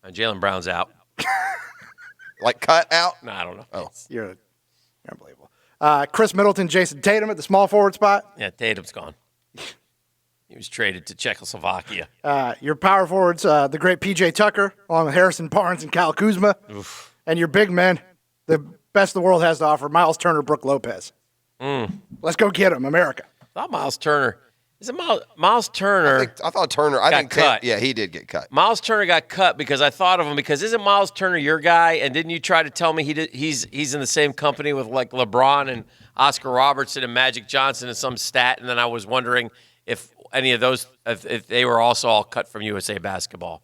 Jaylen Brown's out. Cut out? No, I don't know. Oh. You're unbelievable. Chris Middleton, Jason Tatum at the small forward spot. Yeah, Tatum's gone. He was traded to Czechoslovakia. Your power forwards, the great P.J. Tucker, along with Harrison Barnes and Kyle Kuzma. Oof. And your big men, the best the world has to offer, Miles Turner, Brook Lopez. Let's go get him, America. I thought Miles Turner. Is it Miles Turner? I thought Turner. I think cut. Yeah, he did get cut. Miles Turner got cut because I thought of him because isn't Miles Turner your guy? And didn't you try to tell me he's in the same company with LeBron and Oscar Robertson and Magic Johnson and some stat? And then I was wondering if any of those if they were also all cut from USA Basketball.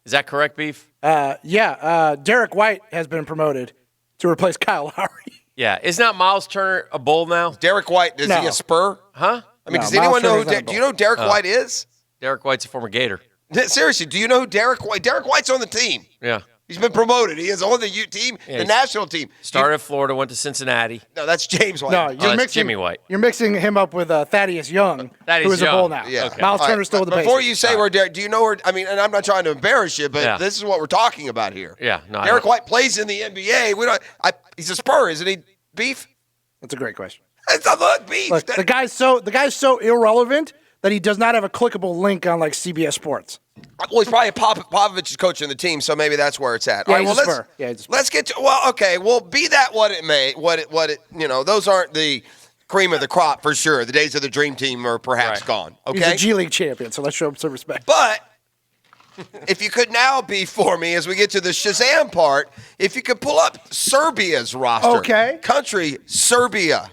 Is that correct, Beef? Yeah. Derek White has been promoted to replace Kyle Lowry. Yeah, is not Miles Turner a Bull now? Derek White, is he a Spur? Huh? I mean, does anyone know do you know who Derek White is? Derek White's a former Gator. Seriously, do you know who Derek White? Derek White's on the team. Yeah. He's been promoted. He is on the team, the national team. Started at Florida, went to Cincinnati. No, that's James White. No, that's Jimmy White. You're mixing him up with Thaddeus Young, who is a Bull now. Yeah. Okay. Miles Turner's still with the Before Pacers. you say where Derek, do you know where? I mean, and I'm not trying to embarrass you, but this is what we're talking about here. Yeah. No, Derek White plays in the NBA. We don't. He's a Spur, isn't he? Beef. That's a great question. Look, beef. Look, the guy's so irrelevant that he does not have a clickable link on like CBS Sports. Well, he's probably Popovich is coaching the team, so maybe that's where it's at. Yeah, All right, he's a Spur. Yeah, he's a Spur. Let's get to. Well, okay. Well, be that what it may. What it. You know, those aren't the cream of the crop for sure. The days of the dream team are perhaps gone. Okay. He's a G League champion, so let's show him some respect. But if you could now be for me as we get to the Shazam part, if you could pull up Serbia's roster. Okay. Country, Serbia.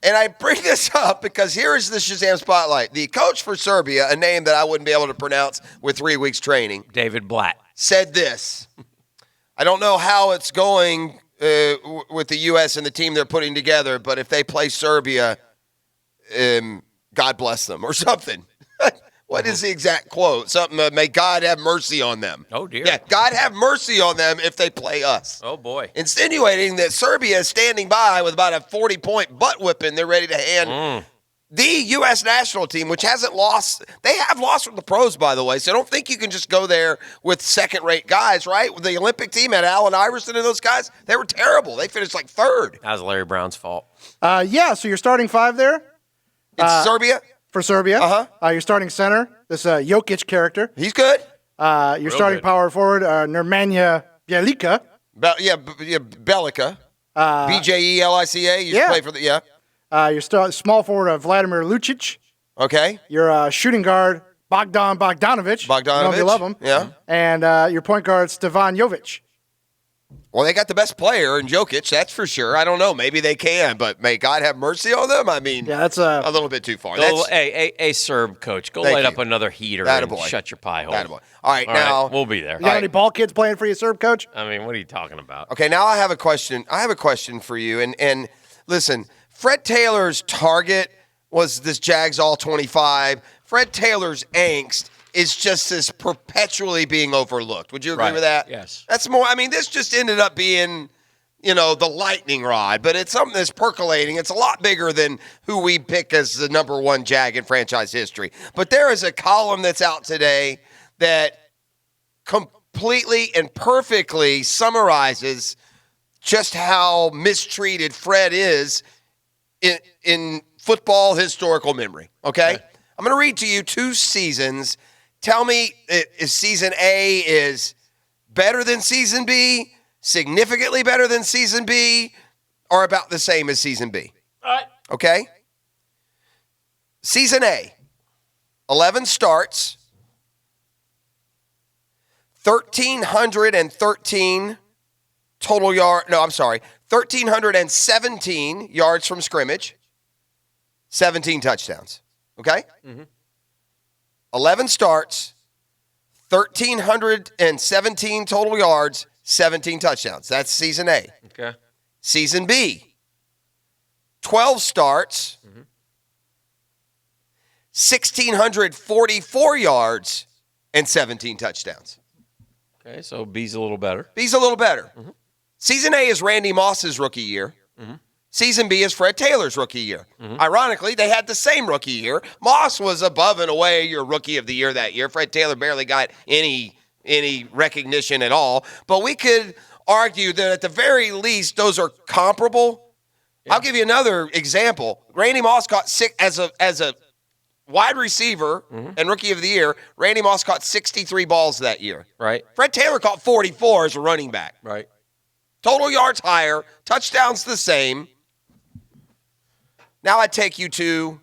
And I bring this up because here is the Shazam spotlight. The coach for Serbia, a name that I wouldn't be able to pronounce with 3 weeks training, David Blatt, said this. I don't know how it's going with the U.S. and the team they're putting together, but if they play Serbia, God bless them or something. What is the exact quote? Something, may God have mercy on them. Oh, dear. Yeah, God have mercy on them if they play us. Oh, boy. Insinuating that Serbia is standing by with about a 40-point butt whipping they're ready to hand the U.S. national team, which hasn't lost. They have lost with the pros, by the way, so I don't think you can just go there with second-rate guys, right? The Olympic team had Allen Iverson and those guys. They were terrible. They finished like third. That was Larry Brown's fault. Yeah, so you're starting five there? It's Serbia? For Serbia. Uh-huh. You're starting center, this Jokic character. He's good. You're starting power forward, Nemanja Bjelica. Belica. B-J-E-L-I-C-A. You play for the, You're small forward, Vladimir Lucic. Okay. You're shooting guard, Bogdan Bogdanovic. Bogdanovic. You love him. Yeah. And your point guard, Stevan Jovic. Well, they got the best player in Jokic, that's for sure. I don't know. Maybe they can, but may God have mercy on them. I mean, that's a little bit too far. Hey, Serb coach, go light up another heater and shut your pie hole. All right, now we'll be there. You got any ball kids playing for you, Serb coach? I mean, what are you talking about? Okay, now I have a question. I have a question for you. And listen, Fred Taylor's target was this Jags all 25. Fred Taylor's angst is just as perpetually being overlooked. Would you agree with that? Yes. That's more, I mean, this just ended up being, the lightning rod, but it's something that's percolating. It's a lot bigger than who we pick as the number one Jag in franchise history. But there is a column that's out today that completely and perfectly summarizes just how mistreated Fred is in football historical memory, okay? I'm going to read to you 2 seasons. Tell me if season A is better than season B, significantly better than season B, or about the same as season B. All right. Okay? Season A, 11 starts, 1,313 total yard. No, I'm sorry. 1,317 yards from scrimmage, 17 touchdowns. Okay? Mm-hmm. 11 starts, 1,317 total yards, 17 touchdowns. That's season A. Okay. Season B, 12 starts, 1,644 yards, and 17 touchdowns. Okay, so B's a little better. B's a little better. Season A is Randy Moss's rookie year. Season B is Fred Taylor's rookie year. Ironically, they had the same rookie year. Moss was above and away your rookie of the year that year. Fred Taylor barely got any recognition at all. But we could argue that at the very least, those are comparable. Yeah. I'll give you another example. Randy Moss caught as a wide receiver and rookie of the year. Randy Moss caught 63 balls that year. Right. Fred Taylor caught 44 as a running back. Right. Total yards higher, touchdowns the same. Now I take you to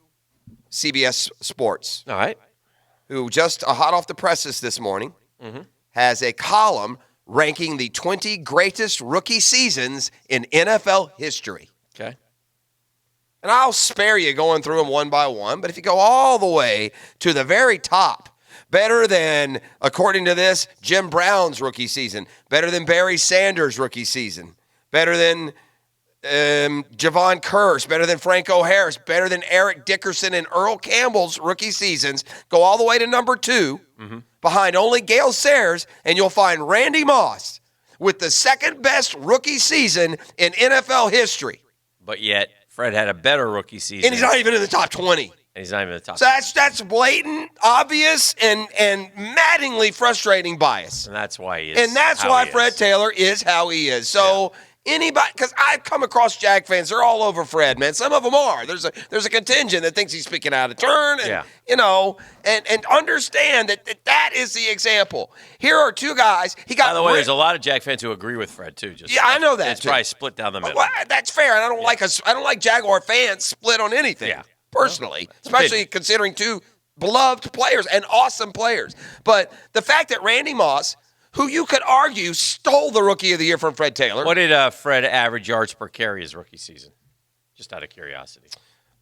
CBS Sports. All right. Who just hot off the presses this morning has a column ranking the 20 greatest rookie seasons in NFL history. Okay. And I'll spare you going through them one by one, but if you go all the way to the very top, better than, according to this, Jim Brown's rookie season, better than Barry Sanders' rookie season, better than Javon Curse, better than Franco Harris, better than Eric Dickerson and Earl Campbell's rookie seasons. Go all the way to number 2, behind only Gale Sayers, and you'll find Randy Moss with the second best rookie season in NFL history. But yet, Fred had a better rookie season. And he's not even in the top 20. And he's not even in the top So that's blatant, obvious, and maddeningly frustrating bias. And that's why he is. And that's why Fred Taylor is how he is. So anybody, because I've come across Jag fans, they're all over Fred, man. Some of them are. There's a contingent that thinks he's speaking out of turn, and and understand that is the example. Here are two guys. By the way, there's a lot of Jag fans who agree with Fred too. I know that. It's probably split down the middle. Well, that's fair, and I don't like Jaguar fans split on anything. Personally, especially considering two beloved players and awesome players. But the fact that Randy Moss, who you could argue stole the Rookie of the Year from Fred Taylor. What did Fred average yards per carry his rookie season? Just out of curiosity.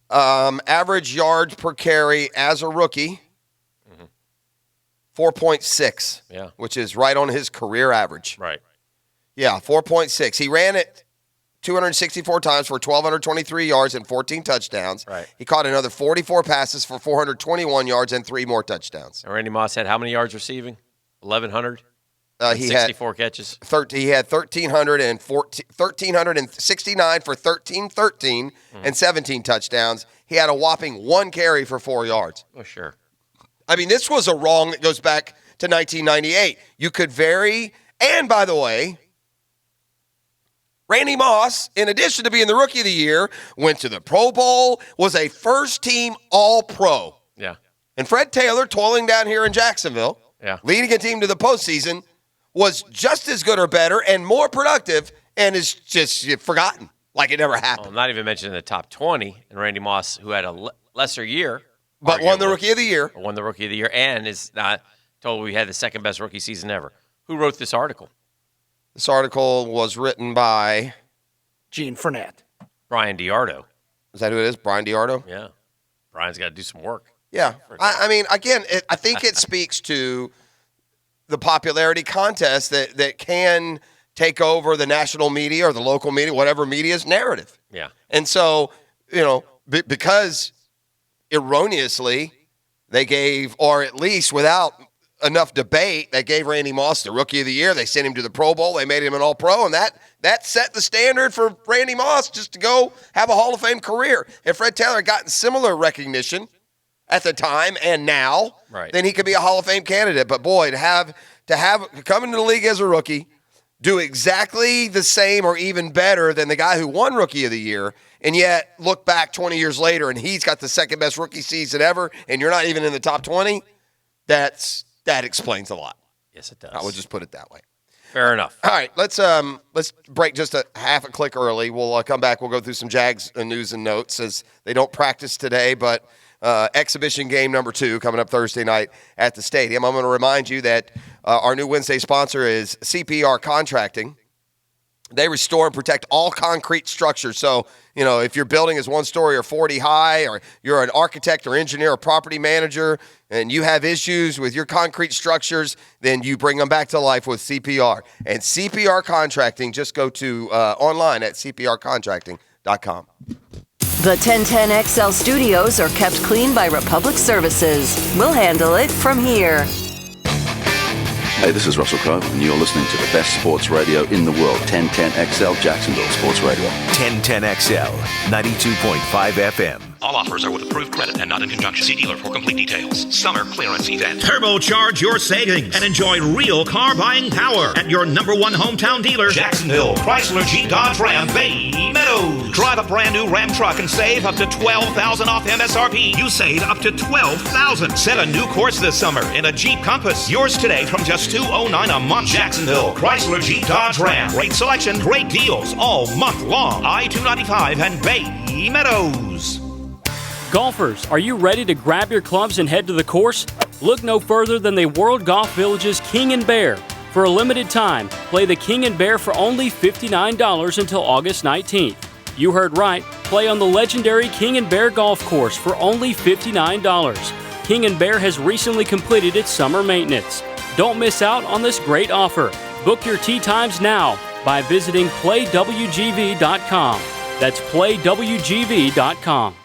Average yards per carry as a rookie, 4.6. Yeah. Which is right on his career average. Right. Yeah, 4.6. He ran it 264 times for 1,223 yards and 14 touchdowns. Right. He caught another 44 passes for 421 yards and 3 more touchdowns. And Randy Moss had how many yards receiving? 1,100? He 64 catches. He had 1,369 for 1,313 and 17 touchdowns. He had a whopping 1 carry for 4 yards. Oh, sure. I mean, this was a wrong that goes back to 1998. You could vary. And by the way, Randy Moss, in addition to being the Rookie of the Year, went to the Pro Bowl, was a first-team All-Pro. Yeah. And Fred Taylor, toiling down here in Jacksonville, leading a team to the postseason, was just as good or better and more productive and is just forgotten like it never happened. Well, not even mentioned in the top 20. And Randy Moss, who had a lesser year. But won the Rookie of the Year. Won the Rookie of the Year and is not told we had the second best rookie season ever. Who wrote this article? This article was written by Gene Fournette. Brian DiArdo. Is that who it is? Brian DiArdo? Yeah. Brian's got to do some work. Yeah. I mean, again, I think it speaks to the popularity contest that can take over the national media or the local media, whatever media's narrative. Yeah. And so, because erroneously they gave, or at least without enough debate, they gave Randy Moss the Rookie of the Year. They sent him to the Pro Bowl. They made him an All-Pro, and that set the standard for Randy Moss just to go have a Hall of Fame career. If Fred Taylor had gotten similar recognition at the time and now, then he could be a Hall of Fame candidate. But boy, to come into the league as a rookie, do exactly the same or even better than the guy who won Rookie of the Year, and yet look back 20 years later and he's got the second best rookie season ever, and you're not even in the top 20, that explains a lot. Yes, it does. I would just put it that way. Fair enough. All right, let's break just a half a click early. We'll come back. We'll go through some Jags news and notes as they don't practice today, but exhibition game number 2 coming up Thursday night at the stadium. I'm going to remind you that our new Wednesday sponsor is CPR Contracting. They restore and protect all concrete structures. So, if your building is 1 story or 40 high, or you're an architect or engineer or property manager, and you have issues with your concrete structures, then you bring them back to life with CPR. And CPR Contracting, just go to online at cprcontracting.com. The 1010XL studios are kept clean by Republic Services. We'll handle it from here. Hey, this is Russell Crowe, and you're listening to the best sports radio in the world, 1010XL Jacksonville Sports Radio. 1010XL, 92.5 FM. All offers are with approved credit and not in conjunction. See dealer for complete details. Summer clearance event. Turbocharge your savings and enjoy real car buying power at your #1 hometown dealer, Jacksonville Chrysler Jeep Dodge Ram Bay Meadows. Drive a brand new Ram truck and save up to $12,000 off MSRP. You save up to $12,000. Set a new course this summer in a Jeep Compass. Yours today from just $209 a month. Jacksonville Chrysler Jeep Dodge Ram. Great selection, great deals all month long. I-295 and Bay Meadows. Golfers, are you ready to grab your clubs and head to the course? Look no further than the World Golf Village's King and Bear. For a limited time, play the King and Bear for only $59 until August 19th. You heard right, play on the legendary King and Bear Golf Course for only $59. King and Bear has recently completed its summer maintenance. Don't miss out on this great offer. Book your tee times now. by visiting playwgv.com. That's playwgv.com.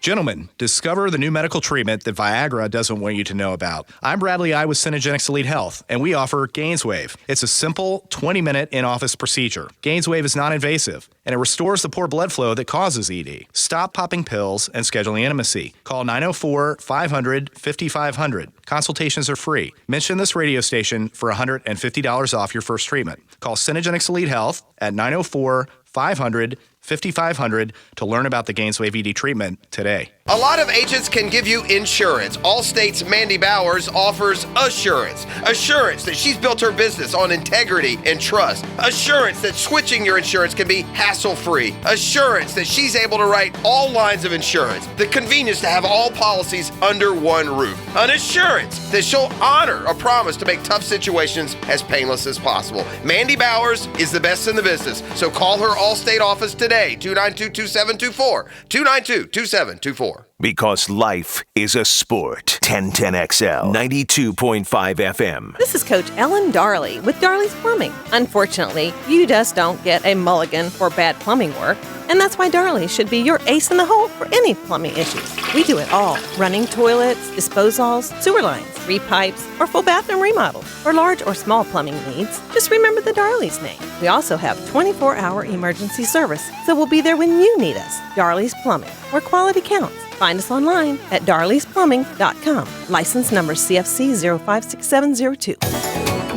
Gentlemen, discover the new medical treatment that Viagra doesn't want you to know about. I'm Bradley I with Synergenics Elite Health, and we offer GainsWave. It's a simple 20-minute in-office procedure. GainsWave is non-invasive, and it restores the poor blood flow that causes ED. Stop popping pills and scheduling intimacy. Call 904-500-5500. Consultations are free. Mention this radio station for $150 off your first treatment. Call Synergenics Elite Health at 904-500-5500 to learn about the GainsWave ED treatment today. A lot of agents can give you insurance. Allstate's Mandy Bowers offers assurance. Assurance that she's built her business on integrity and trust. Assurance that switching your insurance can be hassle-free. Assurance that she's able to write all lines of insurance. The convenience to have all policies under one roof. An assurance that she'll honor a promise to make tough situations as painless as possible. Mandy Bowers is the best in the business, so call her Allstate office today, 292-2724, 292-2724. Because life is a sport. 1010XL, 92.5 FM. This is Coach Ellen Darley with Darley's Plumbing. Unfortunately, you just don't get a mulligan for bad plumbing work, and that's why Darley should be your ace in the hole for any plumbing issues. We do it all. Running toilets, disposals, sewer lines, repipes, or full bathroom remodels. For large or small plumbing needs, just remember the Darley's name. We also have 24-hour emergency service, so we'll be there when you need us. Darley's Plumbing, where quality counts. Find us online at darleysplumbing.com. License number CFC 056702.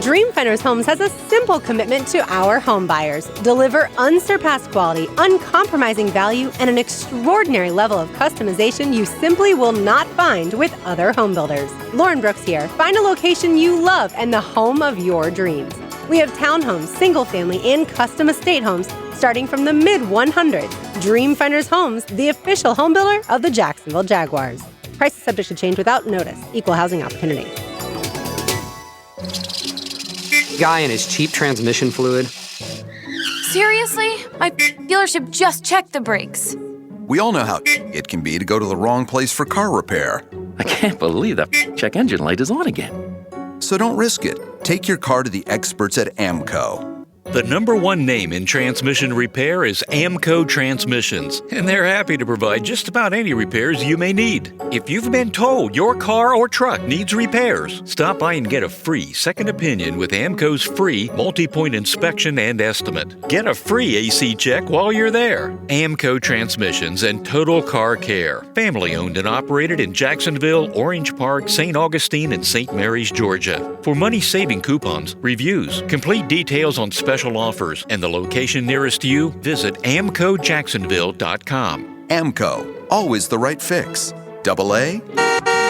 Dreamfinders Homes has a simple commitment to our home buyers. Deliver unsurpassed quality, uncompromising value, and an extraordinary level of customization you simply will not find with other home builders. Lauren Brooks here. Find a location you love and the home of your dreams. We have townhomes, single-family, and custom estate homes starting from the mid-100s. Dreamfinders Homes, the official home builder of the Jacksonville Jaguars. Prices subject to change without notice. Equal housing opportunity. Guy and his cheap transmission fluid. Seriously? My dealership just checked the brakes. We all know how it can be to go to the wrong place for car repair. I can't believe that check engine light is on again. So don't risk it. Take your car to the experts at AMCO. The #1 name in transmission repair is AMCO Transmissions, and they're happy to provide just about any repairs you may need. If you've been told your car or truck needs repairs, stop by and get a free second opinion with AMCO's free multi-point inspection and estimate. Get a free AC check while you're there. AMCO Transmissions and Total Car Care. Family owned and operated in Jacksonville, Orange Park, St. Augustine, and St. Mary's, Georgia. For money-saving coupons, reviews, complete details on special offers, and the location nearest you, visit AMCOJacksonville.com. AMCO, always the right fix. AA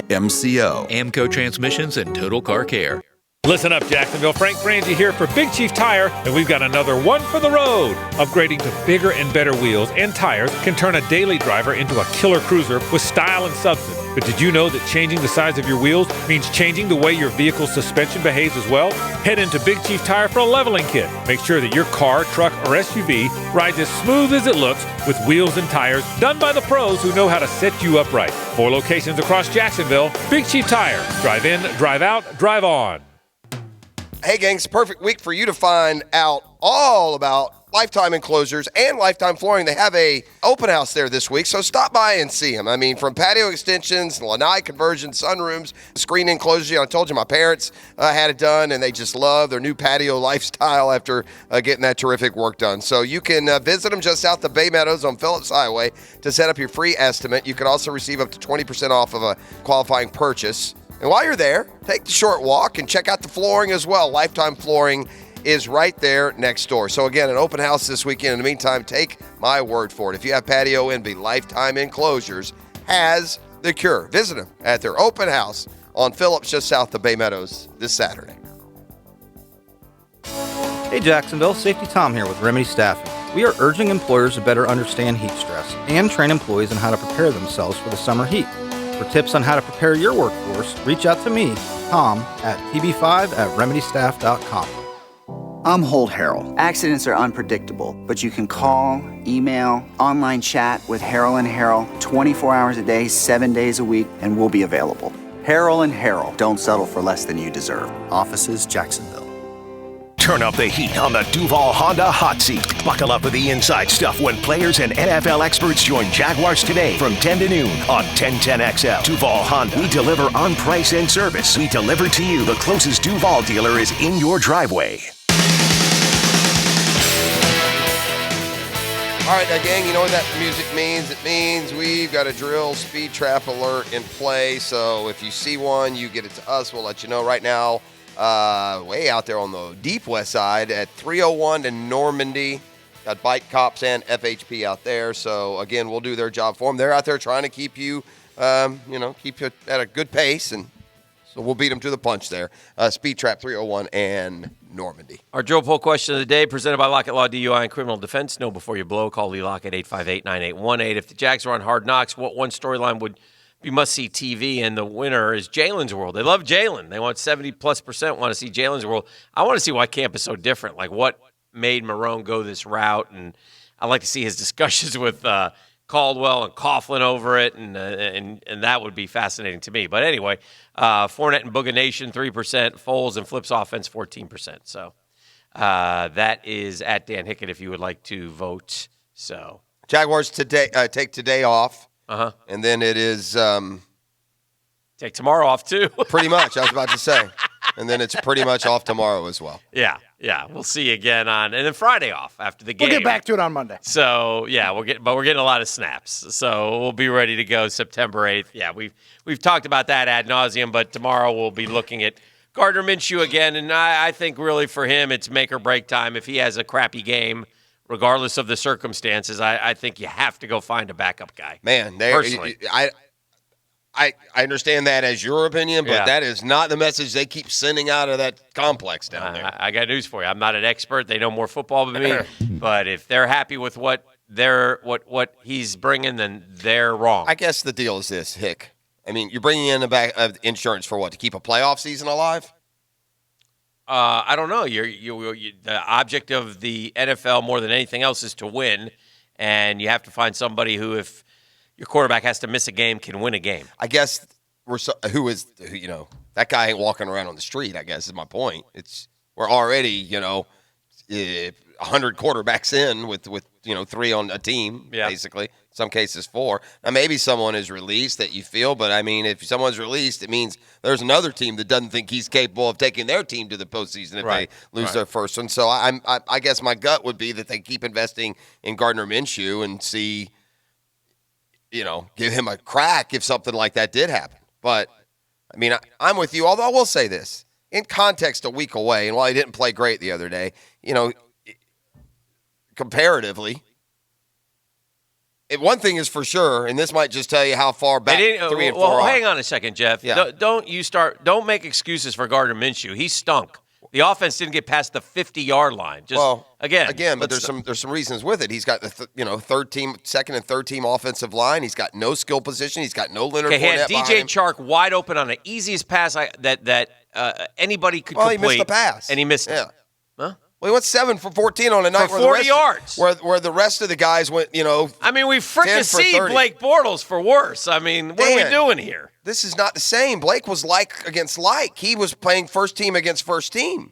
MCO. AMCO Transmissions and Total Car Care. Listen up, Jacksonville. Frank Frangie here for Big Chief Tire, and we've got another one for the road. Upgrading to bigger and better wheels and tires can turn a daily driver into a killer cruiser with style and substance. But did you know that changing the size of your wheels means changing the way your vehicle's suspension behaves as well? Head into Big Chief Tire for a leveling kit. Make sure that your car, truck, or SUV rides as smooth as it looks with wheels and tires done by the pros who know how to set you up right. 4 locations across Jacksonville. Big Chief Tire. Drive in, drive out, drive on. Hey, gang, it's a perfect week for you to find out all about Lifetime Enclosures and Lifetime Flooring. They have a open house there this week, so stop by and see them. I mean, from patio extensions, lanai conversions, sunrooms, screen enclosures. I told you my parents had it done, and they just love their new patio lifestyle after getting that terrific work done. So you can visit them just south of Bay Meadows on Phillips Highway to set up your free estimate. You can also receive up to 20% off of a qualifying purchase. And while you're there, take the short walk and check out the flooring as well. Lifetime Flooring is right there next door. So again, an open house this weekend. In the meantime, take my word for it. If you have patio envy, Lifetime Enclosures has the cure. Visit them at their open house on Phillips just south of Bay Meadows this Saturday. Hey Jacksonville, Safety Tom here with Remedy Staffing. We are urging employers to better understand heat stress and train employees on how to prepare themselves for the summer heat. For tips on how to prepare your workforce, reach out to me, Tom, at tb5@remedystaff.com. I'm Holt Harrell. Accidents are unpredictable, but you can call, email, online chat with Harrell & Harrell 24 hours a day, 7 days a week, and we'll be available. Harrell & Harrell. Don't settle for less than you deserve. Offices, Jacksonville. Turn up the heat on the Duval Honda Hot Seat. Buckle up for the inside stuff when players and NFL experts join Jaguars today from 10 to noon on 1010XL. Duval Honda. We deliver on price and service. We deliver to you. The closest Duval dealer is in your driveway. All right, now, gang, you know what that music means? It means we've got a drill speed trap alert in play. So if you see one, you get it to us. We'll let you know right now. Way out there on the deep west side at 301 to Normandy. Got bike cops and FHP out there. So, again, we'll do their job for them. They're out there trying to keep you, keep you at a good pace. And so we'll beat them to the punch there. Speed Trap 301 and Normandy. Our drill poll question of the day presented by Lockett Law DUI and Criminal Defense. Know before you blow. Call Lee Lockett 858-9818. If the Jags are on Hard Knocks, what one storyline would be must-see TV? And the winner is Jalen's World. They love Jalen. They want 70+% want to see Jalen's World. I want to see why camp is so different. Like, what made Marrone go this route? And I'd like to see his discussions with Caldwell and Coughlin over it, and that would be fascinating to me. But anyway, Fournette and Booga Nation 3%, Foles and Flips offense 14%. So that is at Dan Hickett if you would like to vote. So Jaguars today take today off. And then it is take tomorrow off too. Pretty much, I was about to say. And then it's pretty much off tomorrow as well. Yeah. We'll see you again and then Friday off after the game. We'll get back to it on Monday. So yeah, we're getting a lot of snaps. So we'll be ready to go September 8th. Yeah, we've talked about that ad nauseum, but tomorrow we'll be looking at Gardner Minshew again, and I think really for him it's make or break time. If he has a crappy game, regardless of the circumstances, I think you have to go find a backup guy. Man, personally, I understand that as your opinion, but that is not the message they keep sending out of that complex down there. I got news for you. I'm not an expert. They know more football than me. But if they're happy with what he's bringing, then they're wrong. I guess the deal is this, Hick. I mean, you're bringing in insurance for what? To keep a playoff season alive? I don't know. The object of the NFL more than anything else is to win, and you have to find somebody who, if your quarterback has to miss a game, can win a game. I guess that guy ain't walking around on the street, I guess is my point. We're already, 100 quarterbacks in with 3 on a team, basically. In some cases 4. Now, maybe someone is released that you feel, but, I mean, if someone's released, it means there's another team that doesn't think he's capable of taking their team to the postseason if they lose their first one. So I guess my gut would be that they keep investing in Gardner Minshew and see, give him a crack if something like that did happen. But, I mean, I'm with you, although I will say this. In context, a week away, and while he didn't play great the other day, comparatively, one thing is for sure, and this might just tell you how far back 3 and 4 are. Hang on a second, Jeff. Yeah. Don't make excuses for Gardner Minshew. He stunk. The offense didn't get past the 50-yard line. Again, but there's some reasons with it. He's got the second and third team offensive line. He's got no skill position. He's got no Leonard Fournette. He had DJ Chark wide open on the easiest pass that anybody could complete. He missed the pass, and he missed it. Huh? Well, he went 7 for 14 on a night for 40 yards, where the rest of the guys went. I mean, we freaking see Blake Bortles for worse. I mean, what are we doing here? This is not the same. Blake was like against like. He was playing first team against first team.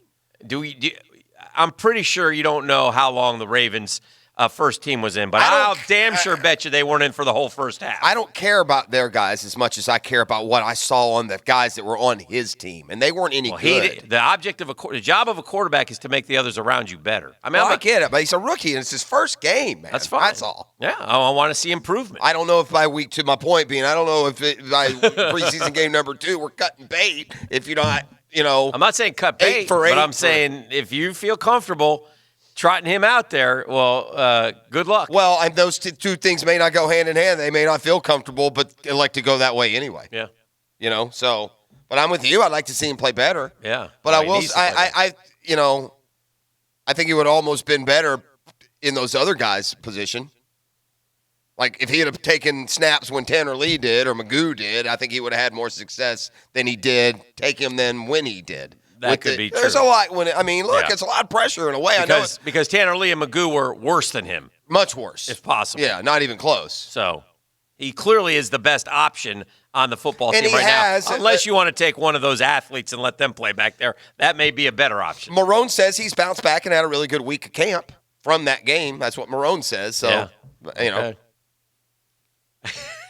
I'm pretty sure you don't know how long the Ravens' first team was in, but I'll damn sure bet you they weren't in for the whole first half. I don't care about their guys as much as I care about what I saw on the guys that were on his team, and they weren't any good. The job of a quarterback is to make the others around you better. I mean, I get it, but he's a rookie, and it's his first game, man. That's fine. That's all. Yeah, I want to see improvement. I don't know if by week 2, my point being, I don't know if by preseason game number 2, we're cutting bait if you're not, I'm not saying cut bait, but I'm saying if you feel comfortable trotting him out there, well, good luck. Well, those two things may not go hand in hand. They may not feel comfortable, but elect to go that way anyway. Yeah. But I'm with you. I'd like to see him play better. Yeah. But I think he would almost been better in those other guys' position. Like, if he had taken snaps when Tanner Lee did or Magoo did, I think he would have had more success than he did take him than when he did. That could be true. There's a lot it's a lot of pressure in a way. Because Tanner Lee and Magoo were worse than him. Much worse. If possible. Yeah, not even close. So, He clearly is the best option on the football And team he right has, now. Unless you want to take one of those athletes and let them play back there. That may be a better option. Marone says he's bounced back and had a really good week of camp from that game. That's what Marone says. So, you know. Okay.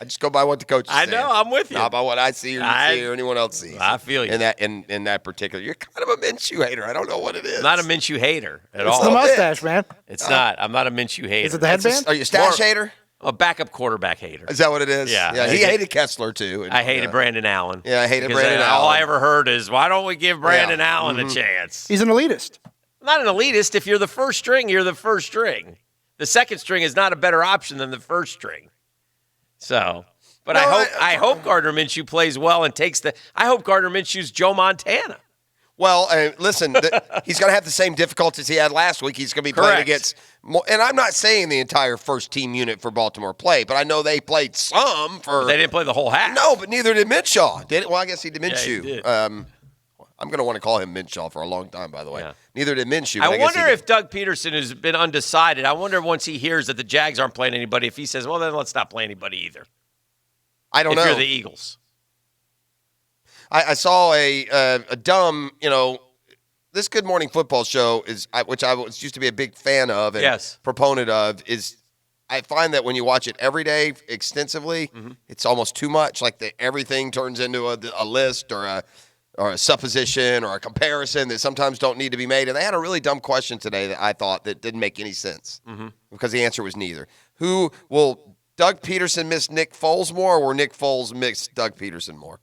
I just go by what the coach is saying. I know, I'm with you. Not by what I see or you see or anyone else sees. I feel you. In that particular. You're kind of a Minshew hater. I don't know what it is. I'm not a Minshew hater at all. It's the mustache, man. It's not. I'm not a Minshew hater. Is it the headband? Are you a stash hater? A backup quarterback hater. Is that what it is? Yeah. He hated Kessler, too. I hated Brandon Allen. Yeah, I hated Because Brandon Allen. All I ever heard is, why don't we give Brandon Allen a chance? He's an elitist. I'm not an elitist. If you're the first string, you're the first string. The second string is not a better option than the first string. So, but No, I hope Gardner Minshew plays well and takes I hope Gardner Minshew's Joe Montana. Well, listen, he's going to have the same difficulties he had last week. He's going to be playing against more, and I'm not saying the entire first team unit for Baltimore played, but I know they played some for. But they didn't play the whole half. No, but neither did Minshew. Did it? Well, I guess he did Yeah, Minshew. he did. I'm going to want to call him Minshew for a long time, by the way. Yeah. Neither did Minshew. I but guess wonder he if Doug Peterson has been undecided. I wonder once he hears that the Jags aren't playing anybody, if he says, well, then let's not play anybody either. I don't know. If you're the Eagles. I saw a dumb, this Good Morning Football show which I used to be a big fan of and proponent of, is I find that when you watch it every day extensively, it's almost too much. Like everything turns into a list or a supposition or a comparison that sometimes don't need to be made. And they had a really dumb question today that I thought that didn't make any sense because the answer was neither. Who will Doug Peterson miss Nick Foles more, or Nick Foles miss Doug Peterson more?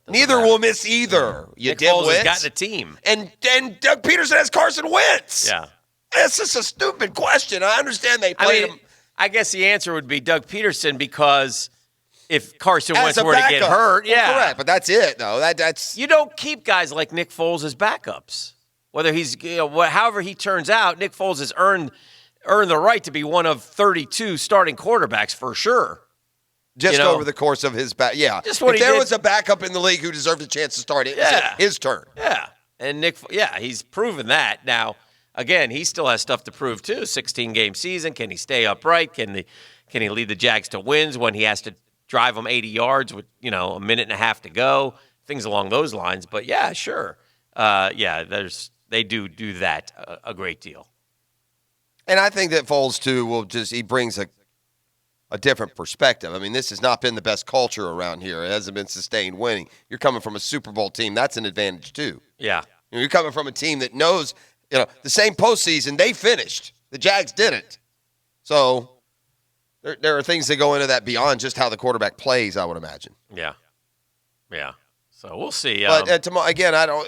Neither will miss either. You Nick Foles has dimwits. gotten a team. And Doug Peterson has Carson Wentz. Yeah. That's just a stupid question. I understand they played him. I guess the answer would be Doug Peterson because if Carson As Wentz a were to get backup. hurt, Well, correct, but that's it, though. That's you don't keep guys like Nick Foles as backups. Whether he's, however he turns out, Nick Foles has earned the right to be one of 32 starting quarterbacks for sure. Just over the course of his back. Yeah. Just what if he there did. was a backup in the league who deserved a chance to start it, his turn. Yeah. And he's proven that. Now, again, he still has stuff to prove too. 16-game season. Can he stay upright? Can he lead the Jags to wins when he has to drive them 80 yards with, a minute and a half to go? Things along those lines. But yeah, sure. They do that a great deal. And I think that Foles, too, he brings a different perspective. I mean, this has not been the best culture around here. It hasn't been sustained winning. You're coming from a Super Bowl team. That's an advantage, too. Yeah. You're coming from a team that knows, the same postseason they finished. The Jags didn't. So there are things that go into that beyond just how the quarterback plays, I would imagine. Yeah. Yeah. So we'll see. But again, I don't.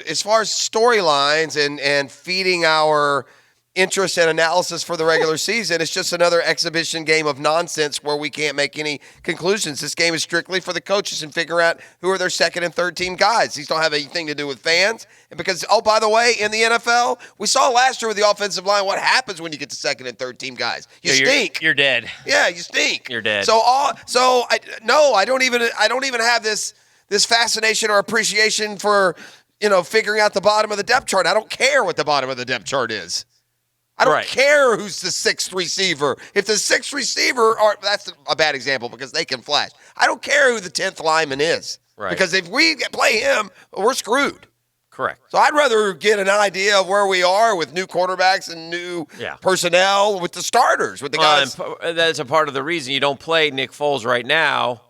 As far as storylines and feeding our interest and analysis for the regular season, it's just another exhibition game of nonsense where we can't make any conclusions. This game is strictly for the coaches and figure out who are their second and third team guys. These don't have anything to do with fans. And because, by the way, in the NFL, we saw last year with the offensive line what happens when you get to second and third team guys. You stink. You're dead. Yeah, you stink. You're dead. I don't even have this fascination or appreciation for, figuring out the bottom of the depth chart. I don't care what the bottom of the depth chart is. I don't care who's the sixth receiver. If the sixth receiver, that's a bad example because they can flash. I don't care who the 10th lineman is. Right. Because if we play him, we're screwed. Correct. So I'd rather get an idea of where we are with new quarterbacks and new personnel with the starters, with the guys. And that's a part of the reason you don't play Nick Foles right now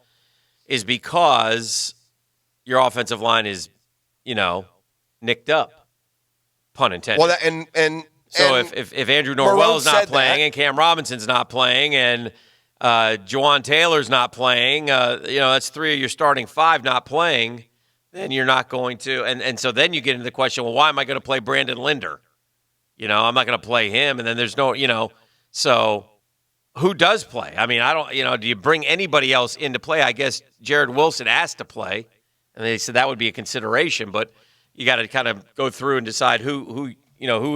is because your offensive line is, nicked up, pun intended. Well, So if Andrew Norwell's not playing and Cam Robinson's not playing and Juwan Taylor's not playing, that's three of your starting five not playing, then you're not going to. And so then you get into the question, well, why am I going to play Brandon Linder? I'm not going to play him. And then there's no, so who does play? I mean, I don't, do you bring anybody else into play? I guess Jared Wilson asked to play, and they said that would be a consideration, but you got to kind of go through and decide who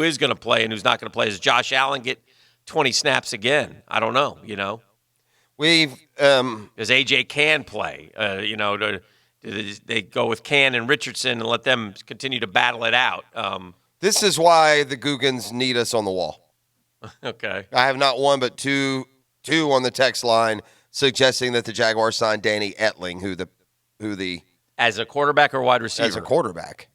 is going to play and who's not going to play. Does Josh Allen get 20 snaps again? I don't know, Does A.J. Can play? Do they go with Can and Richardson and let them continue to battle it out? This is why the Googans need us on the wall. Okay. I have not one but two on the text line suggesting that the Jaguars signed Danny Etling, who the as a quarterback or wide receiver? As a quarterback.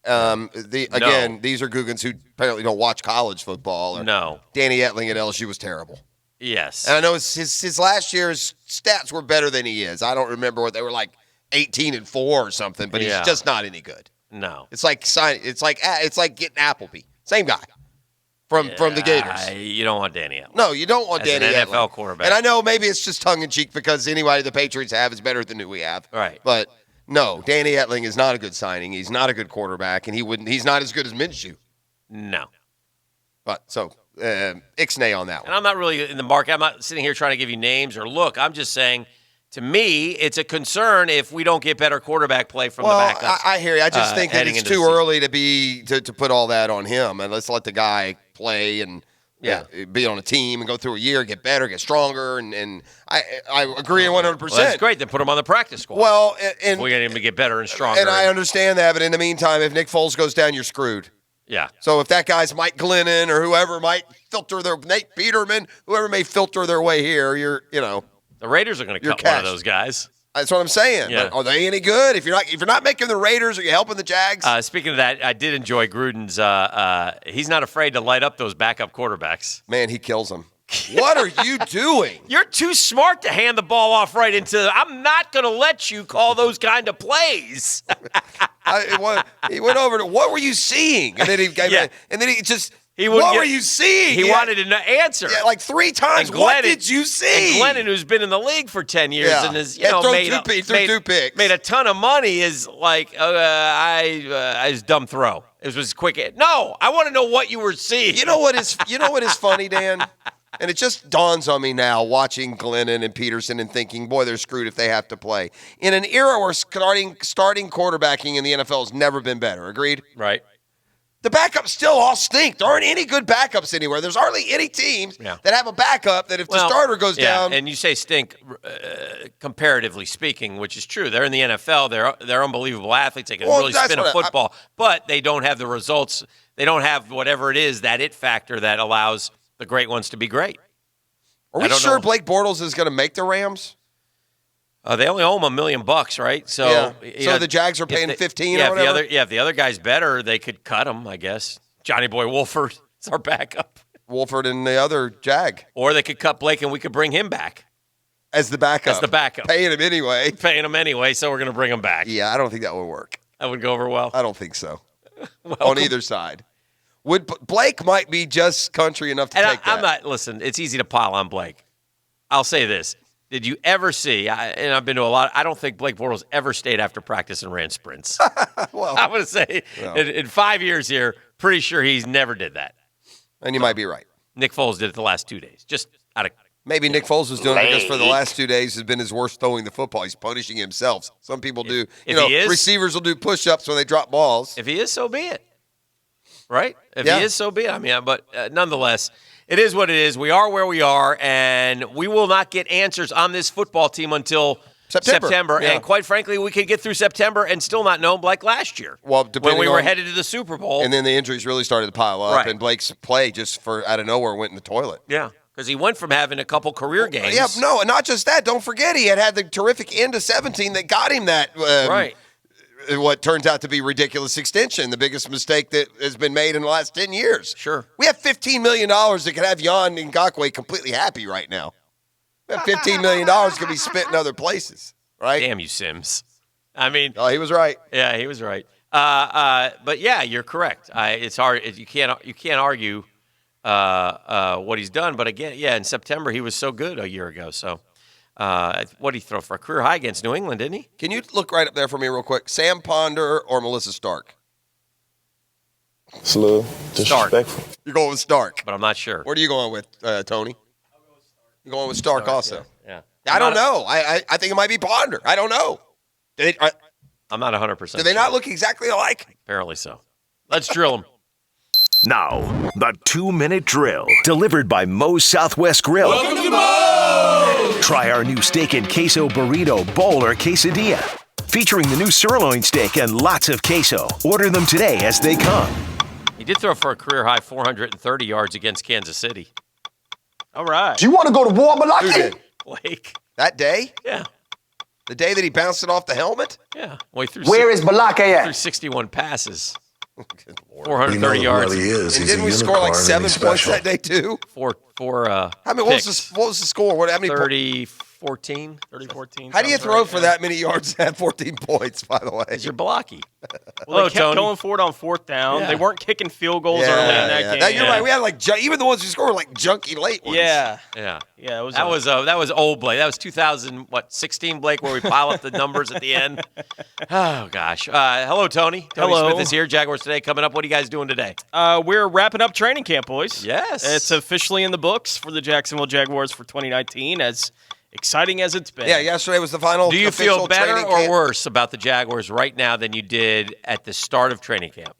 Again, these are Googans who apparently don't watch college football. No. Danny Etling at LSU was terrible. Yes. And I know his last year's stats were better than he is. I don't remember what they were like, 18-4 or something, but he's just not any good. No. It's like getting Appleby. Same guy from the Gators. You don't want Danny Etling. No, you don't want Danny an Etling. NFL quarterback. And I know maybe it's just tongue-in-cheek because anybody the Patriots have is better than who we have. Right. But no, Danny Etling is not a good signing. He's not a good quarterback, and he's not as good as Minshew. No. But so ixnay on that one. And I'm not really in the market. I'm not sitting here trying to give you names or look. I'm just saying, to me, it's a concern if we don't get better quararback play from the backups. I hear you. I just think that it's too early to put all that on him, and let's let the guy play and be on a team and go through a year, get better, get stronger, and I agree 100%. Well, that's great. Then put him on the practice squad. Well, and we get him to get better and stronger. And I understand that, but in the meantime, if Nick Foles goes down, you're screwed. Yeah. So if that guy's Mike Glennon or whoever might filter Nate Peterman, whoever may filter their way here, the Raiders are going to cut one of those guys. That's what I'm saying. Yeah. But are they any good? If you're not making the Raiders, are you helping the Jags? Speaking of that, I did enjoy Gruden's. He's not afraid to light up those backup quarterbacks. Man, he kills them. What are you doing? You're too smart to hand the ball off right into. I'm not going to let you call those kind of plays. He went over to, what were you seeing? And then what were you seeing? He wanted an answer. Yeah, like 3 times. What did you see? And Glennon, who's been in the league for 10 years and has threw 2 picks, made a ton of money, is like, his dumb throw. It was quick. No, I want to know what you were seeing. You know what is funny, Dan? And it just dawns on me now, watching Glennon and Peterson and thinking, boy, they're screwed if they have to play. In an era where starting quarterbacking in the NFL has never been better. Agreed? Right. The backups still all stink. There aren't any good backups anywhere. There's hardly any teams that have a backup that if the starter goes down. And you say stink, comparatively speaking, which is true. They're in the NFL. They're unbelievable athletes. They can really spin a football, but they don't have the results. They don't have whatever it is, that it factor that allows the great ones to be great. Are we sure Blake Bortles is going to make the Rams? They only owe him $1 million, right? So, so the Jags are paying 15 or whatever? If the other guy's better, they could cut him, I guess. Johnny Boy Wolford is our backup. Wolford and the other Jag. Or they could cut Blake and we could bring him back. As the backup. Paying him anyway. So we're going to bring him back. Yeah, I don't think that would work. That would go over well? I don't think so. On either side. Blake might be just country enough to take that. Listen, it's easy to pile on Blake. I'll say this. Did you ever see, and I've been to a lot, I don't think Blake Bortles ever stayed after practice and ran sprints. Well, I'm going to say, in 5 years here, pretty sure he's never did that. And you might be right. Nick Foles did it the last 2 days. Just out of... Maybe Nick Foles was doing it because for the last 2 days has been his worst throwing the football. He's punishing himself. Some people do. Receivers will do push-ups when they drop balls. If he is, so be it. Right? If he is, so be it. I mean, but nonetheless, it is what it is. We are where we are, and we will not get answers on this football team until September. Yeah. And quite frankly, we could get through September and still not know like last year. Well, when we were headed to the Super Bowl. And then the injuries really started to pile up, and Blake's play just out of nowhere went in the toilet. Yeah. Because he went from having a couple career games. Yeah, no, and not just that. Don't forget he had the terrific end of 2017 that got him that what turns out to be ridiculous extension, the biggest mistake that has been made in the last 10 years. Sure. We have $15 million that could have Jan Ngakoue completely happy right now. That $15 million could be spent in other places, right? Damn you, Sims. I mean. Oh, he was right. Yeah, he was right. But yeah, you're correct. It's hard. You can't argue what he's done. But again, in September, he was so good a year ago. So. What did he throw for a career high against New England, didn't he? Can you look right up there for me real quick? Sam Ponder or Melissa Stark? It's a little disrespectful. You're going with Stark. But I'm not sure. What are you going with, Tony? I'll go with Stark. You're going with Stark also? Yeah. I don't know. I think it might be Ponder. I don't know. I'm not 100%. Do they not look exactly alike? Apparently so. Let's drill them. Now, the 2-minute drill, delivered by Moe's Southwest Grill. Welcome to Moe's! Try our new steak and queso burrito, bowl, or quesadilla. Featuring the new sirloin steak and lots of queso. Order them today as they come. He did throw for a career high 430 yards against Kansas City. All right. Do you want to go to war, Malaki? Blake. That day? Yeah. The day that he bounced it off the helmet? Yeah. Well, Where is Balake at? Threw 61 passes. 430 yards. And didn't we score like 7 points that day too? Four. What was the score? How many? 30-14. 30-14. How do you throw for that many yards and have 14 points? By the way, because you're blocky. Well, they kept going for it on fourth down. Yeah. They weren't kicking field goals early in that game. You're right. We had like even the ones we scored were like junky late ones. Yeah. That was old Blake. That was 2016 Blake, where we pile up the numbers at the end. Oh gosh. Hello, Tony. Tony Hello. Smith is here. Jaguars Today coming up. What are you guys doing today? We're wrapping up training camp, boys. Yes. It's officially in the books for the Jacksonville Jaguars for 2019. As exciting as it's been. Yeah, yesterday was the final. Do you feel better training or camp. worse about the Jaguars right now than you did at the start of training camp?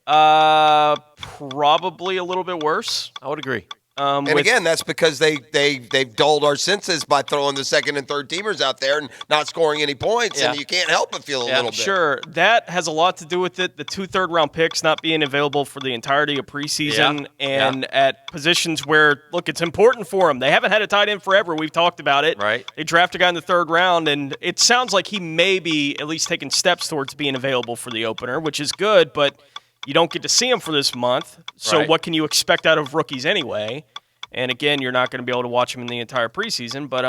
Probably a little bit worse. I would agree. And again, that's because they've dulled our senses by throwing the second and third teamers out there and not scoring any points, and you can't help but feel a little bit. Sure, that has a lot to do with it. The 2 third-round picks not being available for the entirety of preseason, and at positions where, look, it's important for them. They haven't had a tight end forever. We've talked about it. Right. They draft a guy in the 3rd round, and it sounds like he may be at least taking steps towards being available for the opener, which is good, but you don't get to see him for this month. So what can you expect out of rookies anyway? And again, you're not going to be able to watch him in the entire preseason. But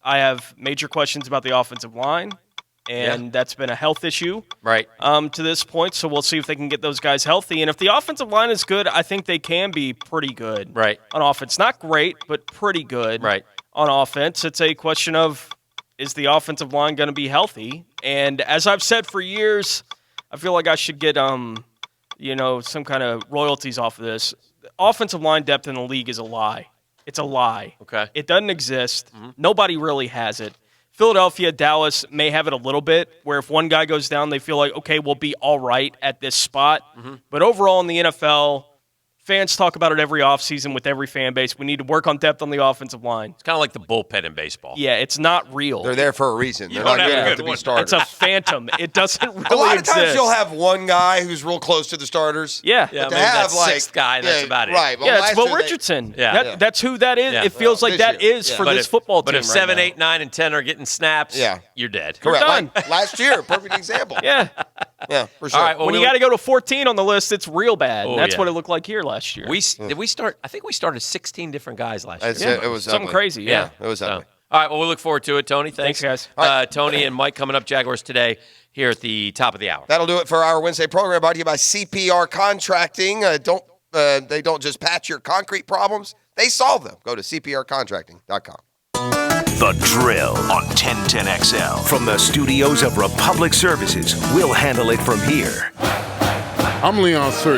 I have major questions about the offensive line, and that's been a health issue to this point. So we'll see if they can get those guys healthy. And if the offensive line is good, I think they can be pretty good on offense. Not great, but pretty good on offense. It's a question of, is the offensive line going to be healthy? And as I've said for years, I feel like I should get some kind of royalties off of this. Offensive line depth in the league is a lie. It's a lie. Okay. It doesn't exist. Nobody really has it. Philadelphia, Dallas may have it a little bit, where if one guy goes down, they feel like, okay, we'll be all right at this spot. But overall in the NFL, fans talk about it every offseason with every fan base. We need to work on depth on the offensive line. It's kind of like the bullpen in baseball. Yeah, it's not real. They're there for a reason. They're not good enough to be starters. It's a phantom. It doesn't really exist. A lot of times you'll have one guy who's real close to the starters. Yeah. But to maybe have that sixth guy, that's about it. Right. Yeah, it's Will Richardson. That's who that is. Yeah. It feels like that is for this football team. But if 7, 8, 9, and 10 are getting snaps, you're dead. Correct. You're done. Like last year, perfect example. Yeah, for sure. All right, well, when you got to go to 14 on the list, it's real bad. Oh, That's yeah. what it looked like here last year. Did we start? I think we started 16 different guys last year. It was something ugly. crazy. Yeah. It was ugly. All right, well, we look forward to it, Tony. Thanks guys. Tony and Mike coming up, Jaguars Today, here at the top of the hour. That'll do it for our Wednesday program, brought to you by CPR Contracting. They don't just patch your concrete problems, they solve them. Go to cprcontracting.com. The Drill on 1010XL. From the studios of Republic Services, we'll handle it from here. I'm Leon Sir.